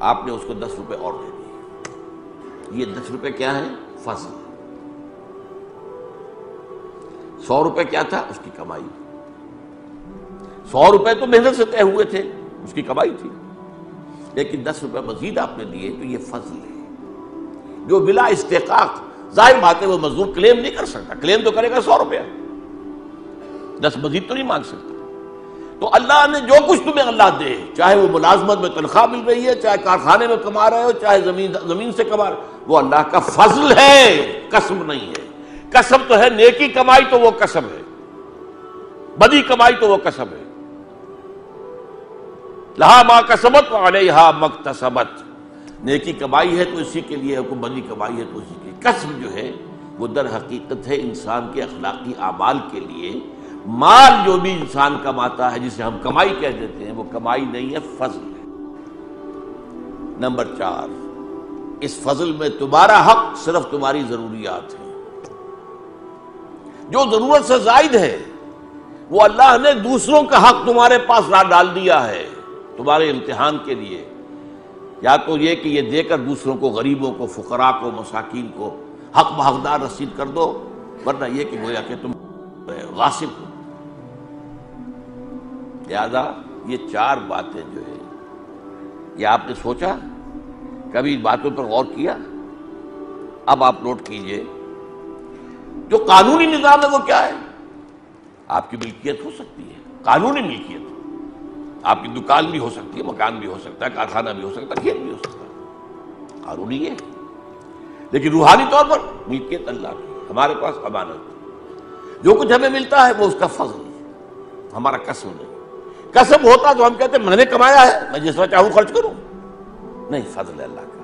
آپ نے اس کو 10 روپے اور دے دیے. یہ 10 روپے کیا ہے؟ فضل. 100 روپے کیا تھا؟ اس کی کمائی. 100 روپے تو محنت سے طے ہوئے تھے، اس کی کمائی تھی. لیکن 10 روپے مزید آپ نے دیے تو یہ فضل ہے جو بلا استحقاق. ظاہر بات ہے وہ مزدور کلیم نہیں کر سکتا، کلیم تو کرے گا 100 روپیہ، 10 مزید تو نہیں مانگ سکتا. تو اللہ نے جو کچھ تمہیں اللہ دے، چاہے وہ ملازمت میں تنخواہ مل رہی ہے، چاہے کارخانے میں کما رہے ہو، چاہے زمین سے کما رہے ہو، وہ اللہ کا فضل ہے، کسب نہیں ہے. کسب تو ہے نیکی کمائی، تو وہ کسب ہے. بدی کمائی تو وہ کسب ہے. لہا ما کسبت وعلیہا ما اکتسبت. نیکی کمائی ہے تو اسی کے لیے، کوئی بدی کمائی ہے تو اسی کے لیے۔ کسب جو ہے وہ در حقیقت ہے انسان کے اخلاقی اعمال کے لیے۔ مال جو بھی انسان کماتا ہے جسے ہم کمائی کہہ دیتے ہیں، وہ کمائی نہیں ہے، فضل ہے۔ نمبر 4، اس فضل میں تمہارا حق صرف تمہاری ضروریات ہیں۔ جو ضرورت سے زائد ہے وہ اللہ نے دوسروں کا حق تمہارے پاس ڈال دیا ہے تمہارے امتحان کے لیے۔ یا تو یہ کہ یہ دے کر دوسروں کو، غریبوں کو، فقراء کو، مساکین کو حق بحقدار رسید کر دو، ورنہ یہ کہ گویا کہ تم غاصب ہو۔ لہذا یہ 4 باتیں جو ہے، یہ آپ نے سوچا کبھی ان باتوں پر غور کیا؟ اب آپ نوٹ کیجئے جو قانونی نظام ہے وہ کیا ہے؟ آپ کی ملکیت ہو سکتی ہے، قانونی ملکیت، آپ کی دکان بھی ہو سکتی ہے، مکان بھی ہو سکتا ہے، کارخانہ بھی ہو سکتا ہے، کھیت بھی ہو سکتا ہے، قانونی ہے۔ لیکن روحانی طور پر ملکیت اللہ کی، ہمارے پاس امانت، جو کچھ ہمیں ملتا ہے وہ اس کا فضل ہے، ہمارا کسب نہیں۔ کسب ہوتا تو ہم کہتے ہیں میں نے کمایا ہے، میں جس طرح چاہوں خرچ کروں، نہیں، فضل ہے اللہ کا۔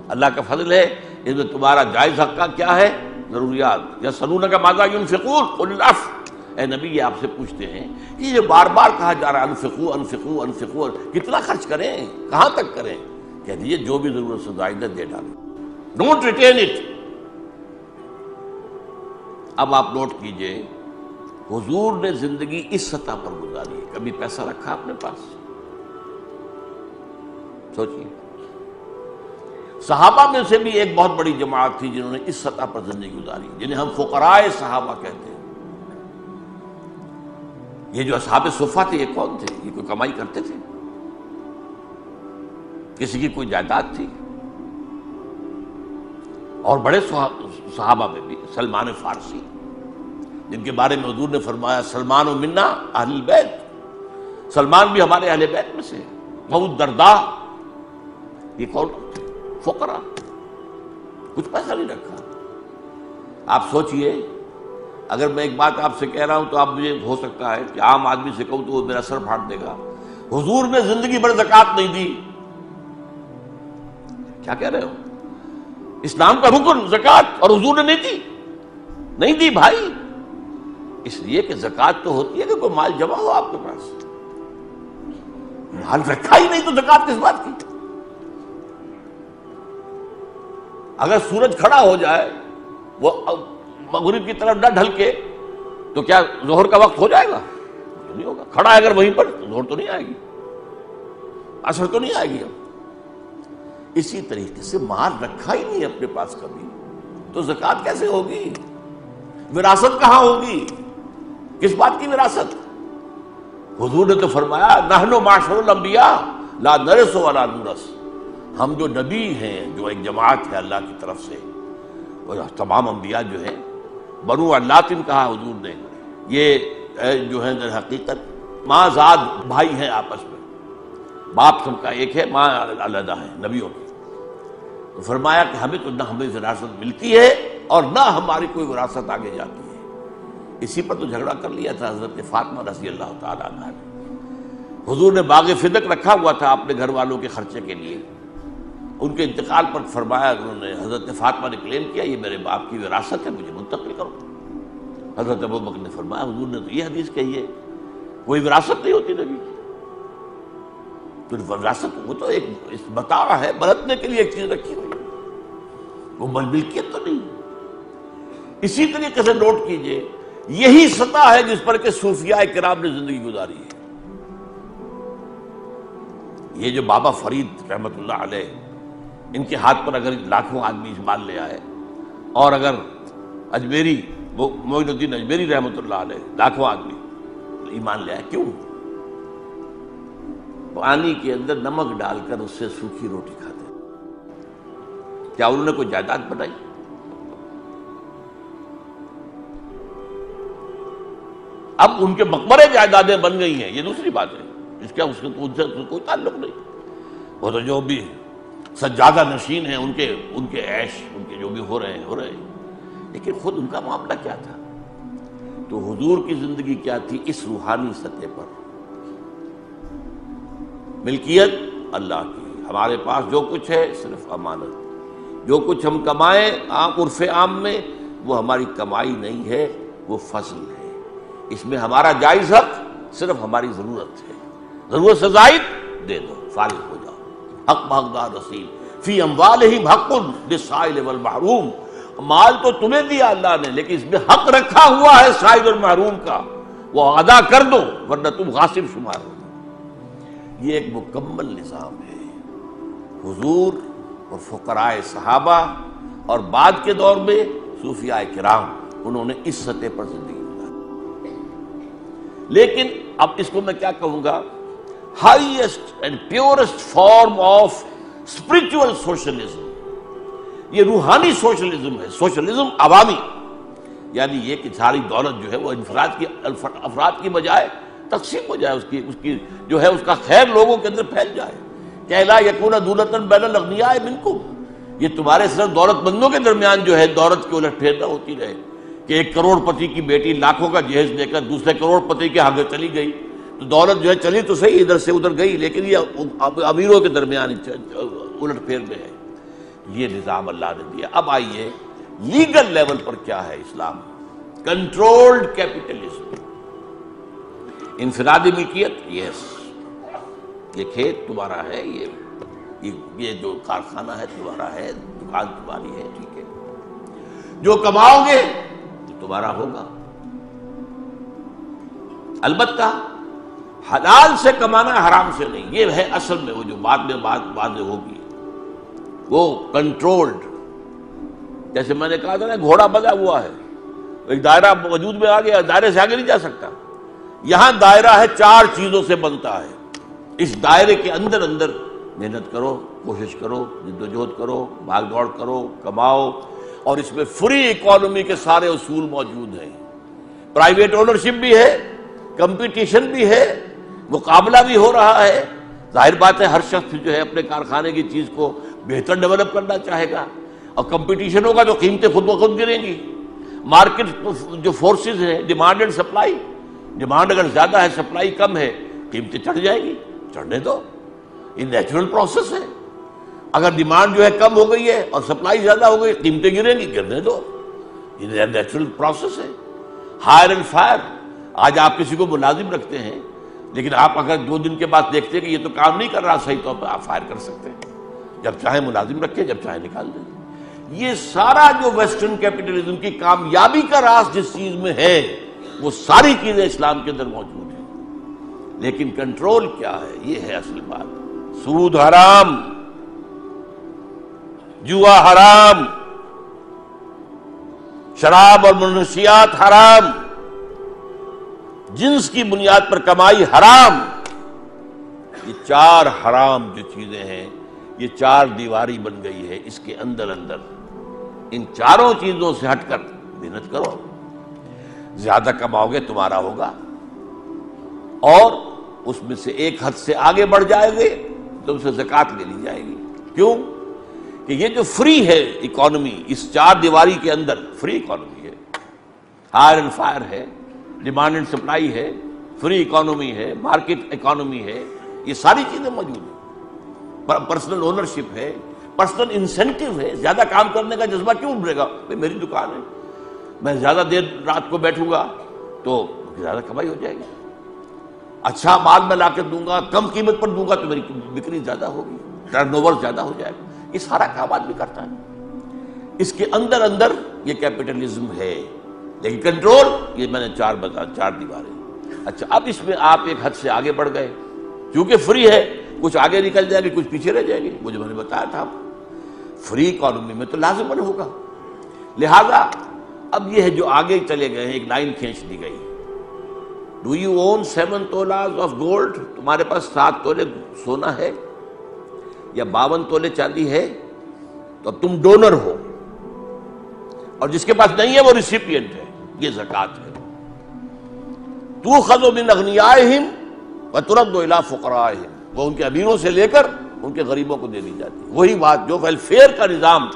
اللہ کا فضل ہے، اس میں تمہارا جائز حق کا کیا ہے؟ ضروریات۔ یسألونک ماذا ينفقون قل العفو، اے نبی یہ آپ سے پوچھتے ہیں کہ یہ بار بار کہا جا رہا ہے انفقوا انفقوا انفقوا، کتنا خرچ کریں، کہاں تک کریں؟ کہہ دیجیے جو بھی ضرورت سے زائد ہے دے ڈالیں، ڈونٹ ریٹین اٹ۔ اب آپ نوٹ کیجئے حضور نے زندگی اس سطح پر گزاری ہے، کبھی پیسہ رکھا اپنے پاس؟ سوچئے، صحابہ میں سے بھی ایک بہت بڑی جماعت تھی جنہوں نے اس سطح پر زندگی گزاری، جنہیں ہم فقراء صحابہ کہتے ہیں۔ یہ جو اصحاب صفہ تھے، یہ کون تھے؟ یہ کوئی کمائی کرتے تھے؟ کسی کی کوئی جائیداد تھی؟ اور بڑے صحابہ میں بھی سلمان فارسی، جن کے بارے میں حضور نے فرمایا سلمان و منا اہل البیت، سلمان بھی ہمارے اہل بیت میں سے۔ ابو الدرداء، یہ کون تھے؟ فقراء، کچھ پیسہ نہیں رکھا۔ آپ سوچئے، اگر میں ایک بات آپ سے کہہ رہا ہوں تو آپ مجھے ہو سکتا ہے کہ عام آدمی سے کہوں تو وہ میرا سر پھاڑ دے گا، حضور نے زندگی بھر زکوٰۃ نہیں دی۔ کیا کہہ رہے ہو؟ اسلام کا رکن زکوٰۃ، اور حضور نے نہیں دی بھائی، اس لیے کہ زکوٰۃ تو ہوتی ہے کہ کوئی مال جمع ہو آپ کے پاس، مال رکھا ہی نہیں تو زکوٰۃ کس بات کی؟ اگر سورج کھڑا ہو جائے، وہ مغرب کی طرف نہ ڈھل کے، تو کیا ظہر کا وقت ہو جائے گا؟ نہیں ہوگا۔ کھڑا ہے اگر وہیں پر تو ظہر تو نہیں آئے گی، عصر تو نہیں آئے گی۔ اب اسی طریقے سے مال رکھا ہی نہیں اپنے پاس کبھی، تو زکوٰۃ کیسے ہوگی؟ وراثت کہاں ہوگی؟ کس بات کی وراثت؟ حضور نے تو فرمایا نحن معاشر الانبیاء لا نرث ولا نورث، ہم جو نبی ہیں، جو ایک جماعت ہے اللہ کی طرف سے، اور تمام انبیاء جو ہیں، بنو علاتن کہا حضور نے، یہ جو ہے در حقیقت ماں زاد بھائی ہیں آپس میں، باپ سب کا ایک ہے، ماں علیحدہ ہے نبیوں کی۔ تو فرمایا کہ ہمیں تو نہ ہمیں وراثت ملتی ہے اور نہ ہماری کوئی وراثت آگے جاتی ہے۔ اسی پر تو جھگڑا کر لیا تھا حضرت فاطمہ رضی اللہ تعالیٰ عنہ نے۔ حضور نے باغ فدق رکھا ہوا تھا اپنے گھر والوں کے خرچے کے لیے، ان کے انتقال پر فرمایا، انہوں نے حضرت فاطمہ نے کلیم کیا یہ میرے باپ کی وراثت ہے، مجھے منتقل کرو۔ حضرت ابوبکر نے فرمایا حضور نے تو یہ حدیث کہی ہے کوئی وراثت نہیں ہوتی نبی کی، تو وراثت وہ تو ایک بتاوا ہے، برتنے کے لیے ایک چیز رکھی ہوئی، وہ ملکیت تو نہیں۔ اسی طریقے سے نوٹ کیجئے، یہی سطح ہے جس پر کہ صوفیاء کرام نے زندگی گزاری ہے۔ یہ جو بابا فرید رحمت اللہ علیہ، ان کے ہاتھ پر اگر لاکھوں آدمی ایمان لے آئے، اور اگر اجمیری معین الدین اجمیری رحمت اللہ علیہ لاکھوں آدمی ایمان لے آئے، کیوں؟ پانی کے اندر نمک ڈال کر اس سے سوکھی روٹی کھاتے ہیں۔ کیا انہوں نے کوئی جائیداد بنائی؟ اب ان کے مقبرے جائیدادیں بن گئی ہیں، یہ دوسری بات ہے، اس کا اس سے کوئی تعلق نہیں۔ وہ تو جو بھی سجادہ نشین ہیں، ان کے عیش، ان کے جو بھی ہو رہے ہیں، لیکن خود ان کا معاملہ کیا تھا؟ تو حضور کی زندگی کیا تھی اس روحانی سطح پر؟ ملکیت اللہ کی، ہمارے پاس جو کچھ ہے صرف امانت، جو کچھ ہم کمائیں عرف عام میں وہ ہماری کمائی نہیں ہے، وہ فضل ہے، اس میں ہمارا جائز حق صرف ہماری ضرورت ہے، ضرورت سے زائد دے دو، فارغ ہو جاؤ۔ حق بحقدار رسید فی اموالہم حق للسائل والمحروم، مال تو تمہیں دیا اللہ نے لیکن اس میں حق رکھا ہوا ہے سائل اور محروم کا، وہ ادا کر دو ورنہ تم غاصب شمار ہو۔ یہ ایک مکمل نظام ہے۔ حضور اور فقراء صحابہ اور بعد کے دور میں صوفیاء کرام، انہوں نے اس سطح پر زندگی گزاری۔ لیکن اب اس کو میں کیا کہوں گا، highest and purest form of spiritual socialism, یہ روحانی سوشلزم ہے، سوشلزم عوامی، یعنی یہ کہ ساری دولت جو ہے وہ افراد کی بجائے تقسیم ہو جائے، اس کی جو ہے اس کا خیر لوگوں کے اندر پھیل جائے، کہ لا یکون دولۃ بین الاغنیاء منکم، یہ تمہارے صرف دولت مندوں کے درمیان جو ہے دولت کی الٹ پھیر نہ ہوتی رہے، کہ ایک کروڑ پتی کی بیٹی لاکھوں کا جہیز لے کر دوسرے کروڑ پتی کے آگے چلی گئی، تو دولت جو ہے چلی تو صحیح ادھر سے ادھر گئی، لیکن یہ امیروں کے درمیان الٹ پھیر میں ہے۔ یہ نظام اللہ نے دیا۔ اب آئیے لیگل لیول پر کیا ہے اسلام، کنٹرولڈ کیپٹلزم، انفرادی ملکیت، یس، یہ کھیت تمہارا ہے، یہ جو کارخانہ ہے تمہارا ہے، دکان تمہاری ہے، ٹھیک ہے، جو کماؤ گے تو تمہارا ہوگا، البتہ حلال سے کمانا ہے، حرام سے نہیں، یہ ہے اصل میں وہ جو بعد میں بات واضح ہوگی، وہ کنٹرولڈ۔ جیسے میں نے کہا تھا نا، گھوڑا بندھا ہوا ہے، ایک دائرہ وجود میں آ گیا، دائرے سے آگے نہیں جا سکتا، یہاں دائرہ ہے 4 چیزوں سے بنتا ہے، اس دائرے کے اندر اندر محنت کرو، کوشش کرو، جدوجہد کرو، بھاگ دوڑ کرو، کماؤ، اور اس میں فری اکانومی کے سارے اصول موجود ہیں، پرائیویٹ اونرشپ بھی ہے، کمپٹیشن بھی ہے، مقابلہ بھی ہو رہا ہے، ظاہر بات ہے ہر شخص جو ہے اپنے کارخانے کی چیز کو بہتر ڈیولپ کرنا چاہے گا، اور کمپٹیشن ہوگا تو قیمتیں خود بخود گریں گی، مارکیٹ جو فورسز ہیں، ڈیمانڈ اینڈ سپلائی، ڈیمانڈ اگر زیادہ ہے سپلائی کم ہے قیمتیں چڑھ جائے گی، چڑھنے دو، یہ نیچرل پروسیس ہے، اگر ڈیمانڈ جو ہے کم ہو گئی ہے اور سپلائی زیادہ ہو گئی قیمتیں گریں گی، گرنے دو، یہ نیچرل پروسیس ہے۔ ہائر اینڈ فائر، آج آپ کسی کو ملازم رکھتے ہیں لیکن آپ اگر 2 دن کے بعد دیکھتے ہیں کہ یہ تو کام نہیں کر رہا صحیح طور پہ، آپ فائر کر سکتے ہیں، جب چاہے ملازم رکھیں، جب چاہے نکال دیں۔ یہ سارا جو ویسٹرن کیپٹلزم کی کامیابی کا راز جس چیز میں ہے وہ ساری چیزیں اسلام کے اندر موجود ہیں، لیکن کنٹرول کیا ہے، یہ ہے اصل بات۔ سود حرام، جوا حرام، شراب اور منشیات حرام، جنس کی بنیاد پر کمائی حرام، یہ 4 حرام جو چیزیں ہیں، یہ 4 دیواری بن گئی ہے، اس کے اندر ان 4 چیزوں سے ہٹ کر محنت کرو، زیادہ کماؤ گے تمہارا ہوگا، اور اس میں سے ایک حد سے آگے بڑھ جائے گے تم سے زکوٰۃ لے لی جائے گی۔ کیوں کہ یہ جو فری ہے اکانومی، اس 4 دیواری کے اندر فری اکانومی ہے، ہائر اینڈ فائر ہے، ڈیمانڈ اینڈ سپلائی ہے، فری اکانومی ہے، مارکیٹ اکانومی ہے، یہ ساری چیزیں موجود ہیں، پرسنل اونرشپ ہے، پرسنل انسینٹیو ہے، زیادہ کام کرنے کا جذبہ کیوں ابھرے گا؟ میری دکان ہے، میں زیادہ دیر رات کو بیٹھوں گا تو زیادہ کمائی ہو جائے گی، اچھا مال میں لا کے دوں گا، کم قیمت پر دوں گا تو میری بکری زیادہ ہوگی، ٹرن اوور زیادہ ہو جائے گا، یہ سارا کام آدمی کرتا ہے، اس کے اندر یہ کیپٹلزم ہے، لیکن کنٹرول یہ میں نے 4 دیواریں۔ اچھا اب اس میں آپ ایک حد سے آگے بڑھ گئے، کیونکہ فری ہے، کچھ آگے نکل جائے گی، کچھ پیچھے رہ جائے گی، وہ جو میں نے بتایا تھا، فری اکانومی میں تو لازماً ہوگا، لہذا اب یہ ہے جو آگے چلے گئے ہیں، ایک لائن کھینچ دی گئی، ڈو یو اون 7 تولہs آف گولڈ، تمہارے پاس 7 تولے سونا ہے یا 52 تولے چاندی ہے تو اب تم ڈونر ہو، اور جس کے پاس نہیں ہے وہ ریسیپینٹ ہے، یہ زکوٰۃ ہے۔ تؤخذ من اغنیائہم وترد الی فقرائہم، وہ ان کے امیروں سے لے کر ان کے غریبوں کو دے دی جاتی ہے۔ وہی بات جو ویلفیئر کا نظام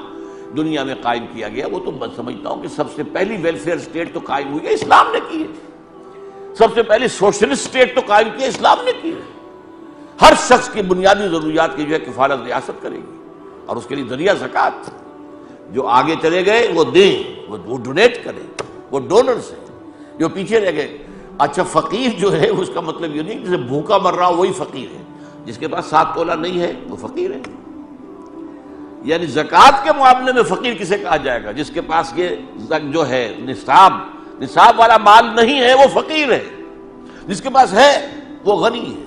دنیا میں قائم کیا گیا، وہ تو میں سمجھتا ہوں کہ سب سے پہلی ویلفیئر اسٹیٹ تو قائم ہوئی ہے اسلام نے کی ہے، سب سے پہلی سوشلسٹ اسٹیٹ تو قائم کی ہے اسلام نے کی ہے۔ ہر شخص کی بنیادی ضروریات کی جو ہے کفالت ریاست کرے گی، اور اس کے لیے ذریعہ زکوٰۃ۔ جو آگے چلے گئے وہ دیں، وہ ڈونیٹ کریں، وہ ڈونرز ہیں۔ جو پیچھے رہ گئے، اچھا فقیر جو ہے اس کا مطلب یہ نہیں کہ جسے بھوکا مر رہا ہو وہی فقیر ہے، جس کے پاس 7 تولہ نہیں ہے وہ فقیر ہے۔ یعنی زکوٰۃ کے معاملے میں فقیر کسے کہا جائے گا؟ جس کے پاس یہ جو ہے نصاب والا مال نہیں ہے وہ فقیر ہے، جس کے پاس ہے وہ غنی ہے۔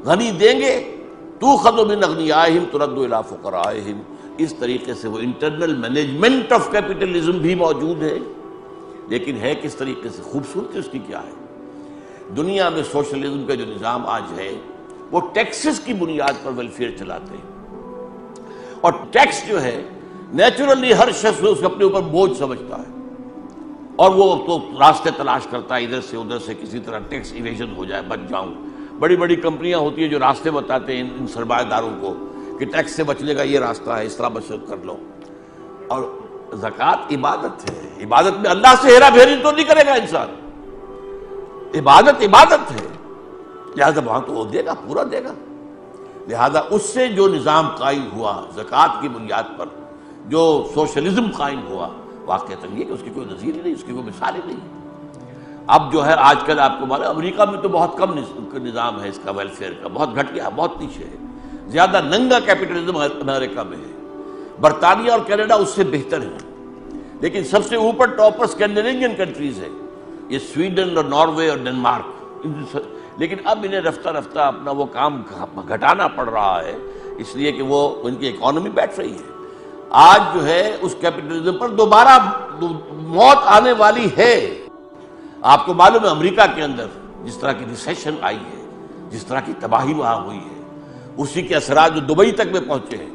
غنی دیں گے تؤخذ من اغنیائہم ترد الی فقرائہم، اس طریقے سے وہ انٹرنل مینجمنٹ آف کیپٹلزم بھی موجود ہے، لیکن ہے کس طریقے سے؟ خوبصورتی اس کی کیا ہے؟ دنیا میں سوشلزم کا جو نظام آج ہے وہ ٹیکسز کی بنیاد پر ویلفیئر چلاتے ہیں، اور ٹیکس جو ہے نیچرلی ہر شخص اس کو اپنے اوپر بوجھ سمجھتا ہے، اور وہ تو راستے تلاش کرتا ہے ادھر سے ادھر سے کسی طرح ٹیکس ایویژن ہو جائے، بچ جاؤں۔ بڑی بڑی کمپنیاں ہوتی ہیں جو راستے بتاتے ہیں ان سرمایہ داروں کو کہ ٹیکس سے بچنے کا یہ راستہ ہے، اس طرح بچت کر لو۔ اور زکوٰۃ عبادت ہے، عبادت میں اللہ سے ہیرا پھیری تو نہیں کرے گا انسان، عبادت ہے، لہذا وہاں تو وہ دے گا، پورا دے گا۔ لہذا اس سے جو نظام قائم ہوا زکوٰۃ کی بنیاد پر، جو سوشلزم قائم ہوا، واقعتاً یہ کہ اس کی کوئی نظیر ہی نہیں، اس کی کوئی مثال ہی نہیں۔ اب جو ہے آج کل آپ کو معلوم امریکہ میں تو بہت کم نظام ہے اس کا ویلفیئر کا، بہت گھٹ گیا، بہت نیچے ہے، زیادہ ننگا کیپٹلزم امریکہ میں ہے۔ برطانیہ اور کینیڈا اس سے بہتر ہیں، لیکن سب سے اوپر ٹاپ پر اسکینڈینیوین کنٹریز ہے، یہ سویڈن اور ناروے اور ڈنمارک۔ لیکن اب انہیں رفتہ رفتہ اپنا وہ کام گھٹانا پڑ رہا ہے، اس لیے کہ وہ ان کی اکانومی بیٹھ رہی ہے۔ آج جو ہے اس کیپٹلزم پر دوبارہ موت آنے والی ہے۔ آپ کو معلوم ہے امریکہ کے اندر جس طرح کی ریسیشن آئی ہے، جس طرح کی تباہی وہاں ہوئی ہے، اسی کے اثرات جو دبئی تک میں پہنچے ہیں،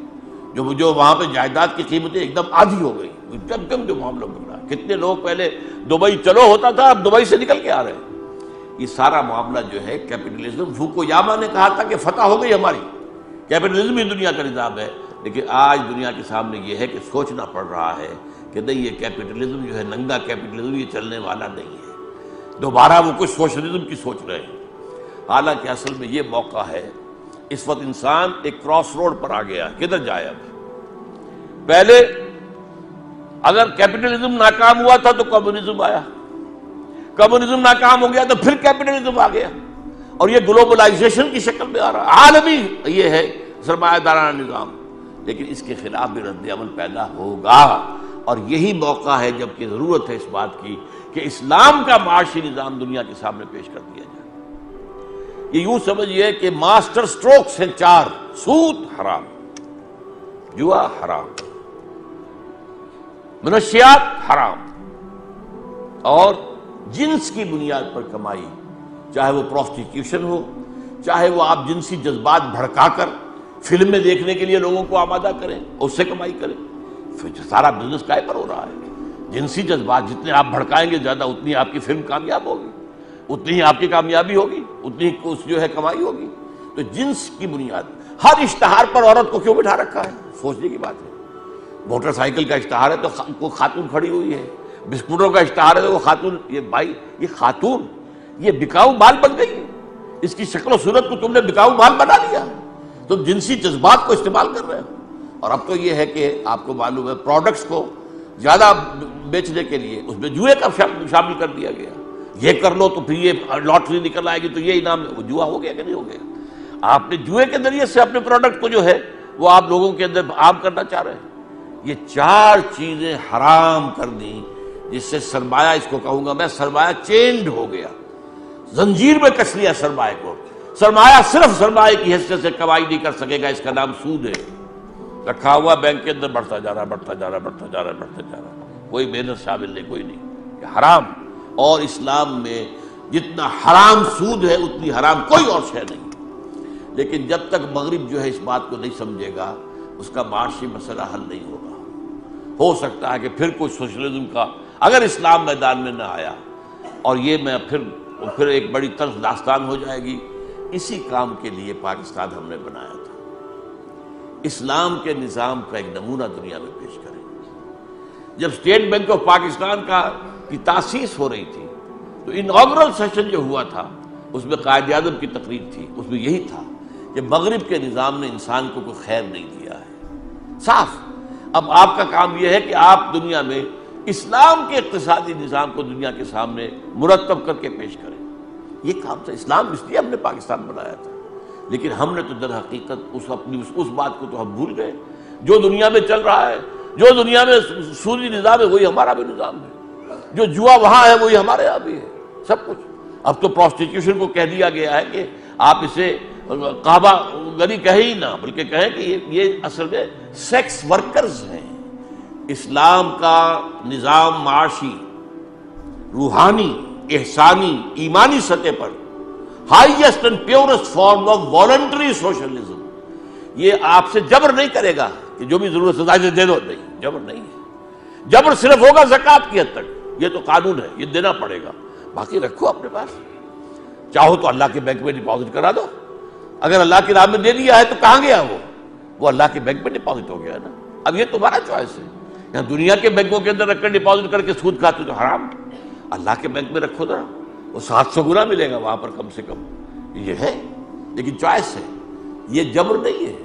جو وہاں پہ جائیداد کی قیمتیں ایک دم آدھی ہو گئی، جب جو معاملہ بن رہا ہے، کتنے لوگ پہلے دبئی چلو ہوتا تھا، اب دبئی سے نکل کے آ رہے ہیں۔ یہ سارا معاملہ جو ہے کیپٹلزم، فوکویاما نے کہا تھا کہ فتح ہو گئی ہماری، کیپٹلزم ہی دنیا کا نظام ہے، لیکن آج دنیا کے سامنے یہ ہے کہ سوچنا پڑ رہا ہے کہ نہیں، یہ کیپٹلزم جو ہے ننگا کیپٹلزم، یہ چلنے والا نہیں ہے۔ دوبارہ وہ کچھ سوشلزم کی سوچ رہے ہیں، حالانکہ اصل میں یہ موقع ہے۔ اس وقت انسان ایک کراس روڈ پر آ گیا، کدھر جائے اب؟ پہلے اگر کیپٹلزم ناکام ہوا تھا تو کمیونزم آیا، کمیونزم ناکام ہو گیا تو پھر کیپٹلزم آ گیا، اور یہ گلوبلائزیشن کی شکل میں آ رہا ہے، عالمی یہ ہے سرمایہ دارانہ نظام، لیکن اس کے خلاف بھی رد عمل پیدا ہوگا، اور یہی موقع ہے جب کہ ضرورت ہے اس بات کی کہ اسلام کا معاشی نظام دنیا کے سامنے پیش کر دیا جائے۔ یہ یوں سمجھئے کہ ماسٹر سٹروکس ہیں 4: سود حرام، جوا حرام، منشیات حرام، اور جنس کی بنیاد پر کمائی، چاہے وہ پروسٹیٹیوشن ہو، چاہے وہ آپ جنسی جذبات بھڑکا کر فلمیں دیکھنے کے لیے لوگوں کو آمادہ کریں، اس سے کمائی کریں۔ سارا بزنس کائے پر ہو رہا ہے؟ جنسی جذبات جتنے آپ بھڑکائیں گے زیادہ، اتنی آپ کی فلم کامیاب ہوگی، اتنی ہی آپ کی کامیابی ہوگی، اتنی اس جو ہے کمائی ہوگی۔ تو جنس کی بنیاد، ہر اشتہار پر عورت کو کیوں بٹھا رکھا ہے؟ سوچنے کی بات ہے۔ موٹر سائیکل کا اشتہار ہے تو کوئی خاتون کھڑی ہوئی ہے، بسکٹوں کا اشتہار ہے تو وہ خاتون، یہ بھائی یہ خاتون یہ بکاؤ مال بن گئی ہے، اس کی شکل و صورت کو تم نے بکاؤ مال بنا لیا، تم جنسی جذبات کو استعمال کر رہے ہو۔ اور اب تو یہ ہے کہ آپ کو معلوم ہے پروڈکٹس کو زیادہ بیچنے کے لیے اس میں جوئے کا شامل کر دیا گیا، یہ کر لو تو پھر یہ لاٹری نکل آئے گی تو یہ انعام ہے۔ وہ جوا ہو گیا کہ نہیں ہو گیا؟ آپ نے جوئے کے ذریعے سے اپنے پروڈکٹ کو جو ہے وہ آپ لوگوں کے اندر عام کرنا چاہ رہے ہیں۔ یہ 4 چیزیں حرام کر دیں، جس سے سرمایہ، اس کو کہوں گا میں، سرمایہ چینڈ ہو گیا، زنجیر میں کس لیا سرمایہ کو۔ سرمایہ صرف سرمایہ کی حیثیت سے کمائی نہیں کر سکے گا، اس کا نام سود ہے، رکھا ہوا بینک کے اندر بڑھتا جا رہا، بڑھتا جا رہا، بڑھتا جا رہا، بڑھتا جا رہا، کوئی محنت شامل نہیں، کوئی نہیں، یہ حرام۔ اور اسلام میں جتنا حرام سود ہے اتنی حرام کوئی اور شے نہیں۔ لیکن جب تک مغرب جو ہے اس بات کو نہیں سمجھے گا، اس کا معاشی مسئلہ حل نہیں ہوگا۔ ہو سکتا ہے کہ پھر کوئی سوشلزم کا، اگر اسلام میدان میں نہ آیا، اور یہ میں پھر ایک بڑی طرز داستان ہو جائے گی۔ اسی کام کے لیے پاکستان ہم نے بنایا تھا، اسلام کے نظام کا ایک نمونہ دنیا میں پیش کریں۔ جب اسٹیٹ بینک آف پاکستان کی تاسیس ہو رہی تھی تو اناگرل سیشن جو ہوا تھا اس میں قائد اعظم کی تقریر تھی، اس میں یہی تھا کہ کہ مغرب کے نظام نے انسان کو کوئی خیر نہیں دیا ہے، صاف۔ اب آپ کا کام یہ ہے کہ آپ دنیا میں اسلام کے اقتصادی نظام کو دنیا کے سامنے مرتب کر کے پیش کریں۔ یہ کام تھا، اسلام اس لیے ہم نے پاکستان بنایا تھا، لیکن ہم نے تو در حقیقت اس بات کو تو ہم بھول گئے۔ جو دنیا میں چل رہا ہے، جو دنیا میں سودی نظام ہے، وہی ہمارا بھی نظام ہے۔ جو جوا وہاں ہے وہی ہمارے یہاں بھی ہے، سب کچھ۔ اب تو پروسٹیٹیوشن کو کہہ دیا گیا ہے کہ آپ اسے کعبہ گری کہیں ہی نہ، بلکہ کہیں کہ یہ اصل میں سیکس ورکرز ہیں۔ اسلام کا نظام معاشی، روحانی، احسانی، ایمانی سطح پر highest and purest form of voluntary socialism, یہ آپ سے جبر نہیں کرے گا کہ جو بھی ضرورت ہے دے دو، نہیں، جبر نہیں ہے۔ جبر صرف ہوگا زکوٰۃ کی حد تک، یہ تو قانون ہے، یہ دینا پڑے گا، باقی رکھو اپنے پاس۔ چاہو تو اللہ کے بینک میں ڈپازٹ کرا دو، اگر اللہ کی راہ میں دے دیا ہے تو کہاں گیا وہ اللہ کے بینک میں ڈپازٹ ہو گیا ہے نا۔ اب یہ تمہارا چوائس ہے، یہاں دنیا کے بینکوں کے اندر رکھ کر ڈپازٹ کر کے سود کھاتے تو حرام، اللہ کے بینک میں رکھو ذرا، وہ 700 گنا ملے گا وہاں پر کم سے کم۔ یہ ہے، لیکن چوائس ہے، یہ جبر نہیں ہے۔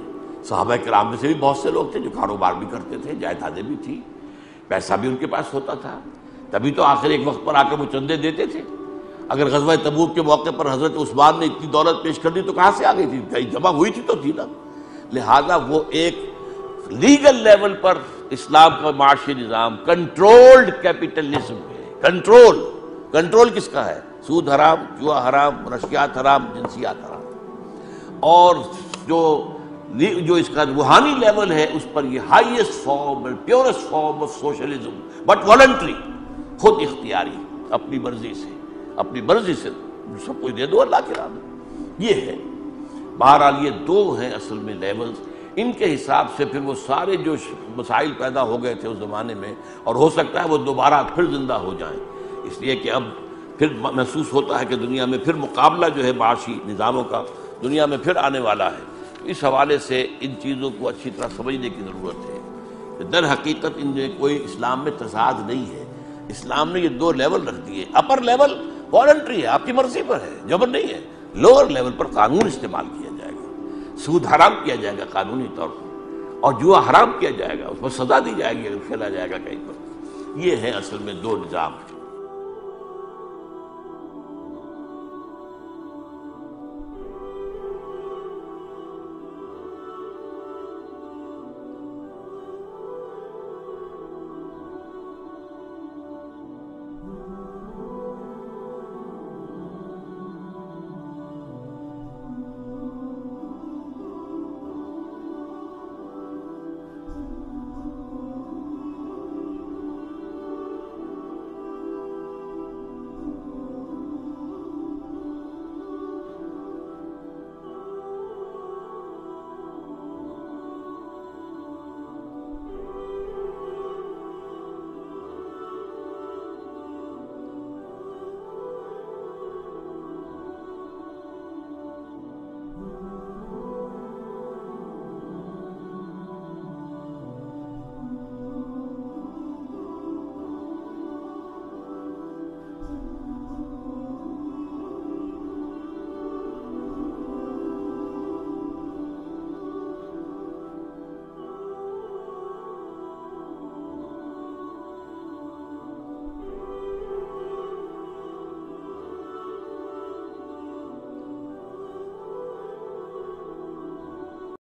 صحابہ کرام میں سے بھی بہت سے لوگ تھے جو کاروبار بھی کرتے تھے، جائیدادیں بھی تھی، پیسہ بھی ان کے پاس ہوتا تھا، تبھی تو آخر ایک وقت پر آ کر وہ چندے دیتے تھے۔ اگر غزوہ تبوک کے موقع پر حضرت عثمان نے اتنی دولت پیش کر دی تو کہاں سے آ گئی تھی؟ کہیں جمع ہوئی تھی تو تھی نا۔ لہذا وہ ایک لیگل لیول پر اسلام کا معاشی نظام کنٹرولڈ کیپٹلزم ہے۔ کنٹرول کس کا ہے؟ سود حرام، جوا حرام، منشیات حرام، جنسیات حرام۔ اور جو اس کا روحانی لیول ہے اس پر یہ highest form, purest form of socialism, but voluntary, خود اختیاری، اپنی مرضی سے سب کچھ دے دو اللہ کی راہ میں، یہ ہے۔ بہرحال یہ دو ہیں اصل میں لیولز، ان کے حساب سے پھر وہ سارے جو مسائل پیدا ہو گئے تھے اس زمانے میں، اور ہو سکتا ہے وہ دوبارہ پھر زندہ ہو جائیں، اس لیے کہ اب پھر محسوس ہوتا ہے کہ دنیا میں پھر مقابلہ جو ہے معاشی نظاموں کا دنیا میں پھر آنے والا ہے۔ اس حوالے سے ان چیزوں کو اچھی طرح سمجھنے کی ضرورت ہے کہ در حقیقت ان میں کوئی اسلام میں تضاد نہیں ہے۔ اسلام نے یہ دو لیول رکھ دیے، اپر لیول والنٹری ہے، آپ کی مرضی پر ہے، جبر نہیں ہے۔ لوور لیول پر قانون استعمال کیا جائے گا، سود حرام کیا جائے گا قانونی طور پر، اور جوا حرام کیا جائے گا، اس پر سزا دی جائے گی اگر کھیلا جائے گا کہیں پر۔ یہ ہے اصل میں دو نظام۔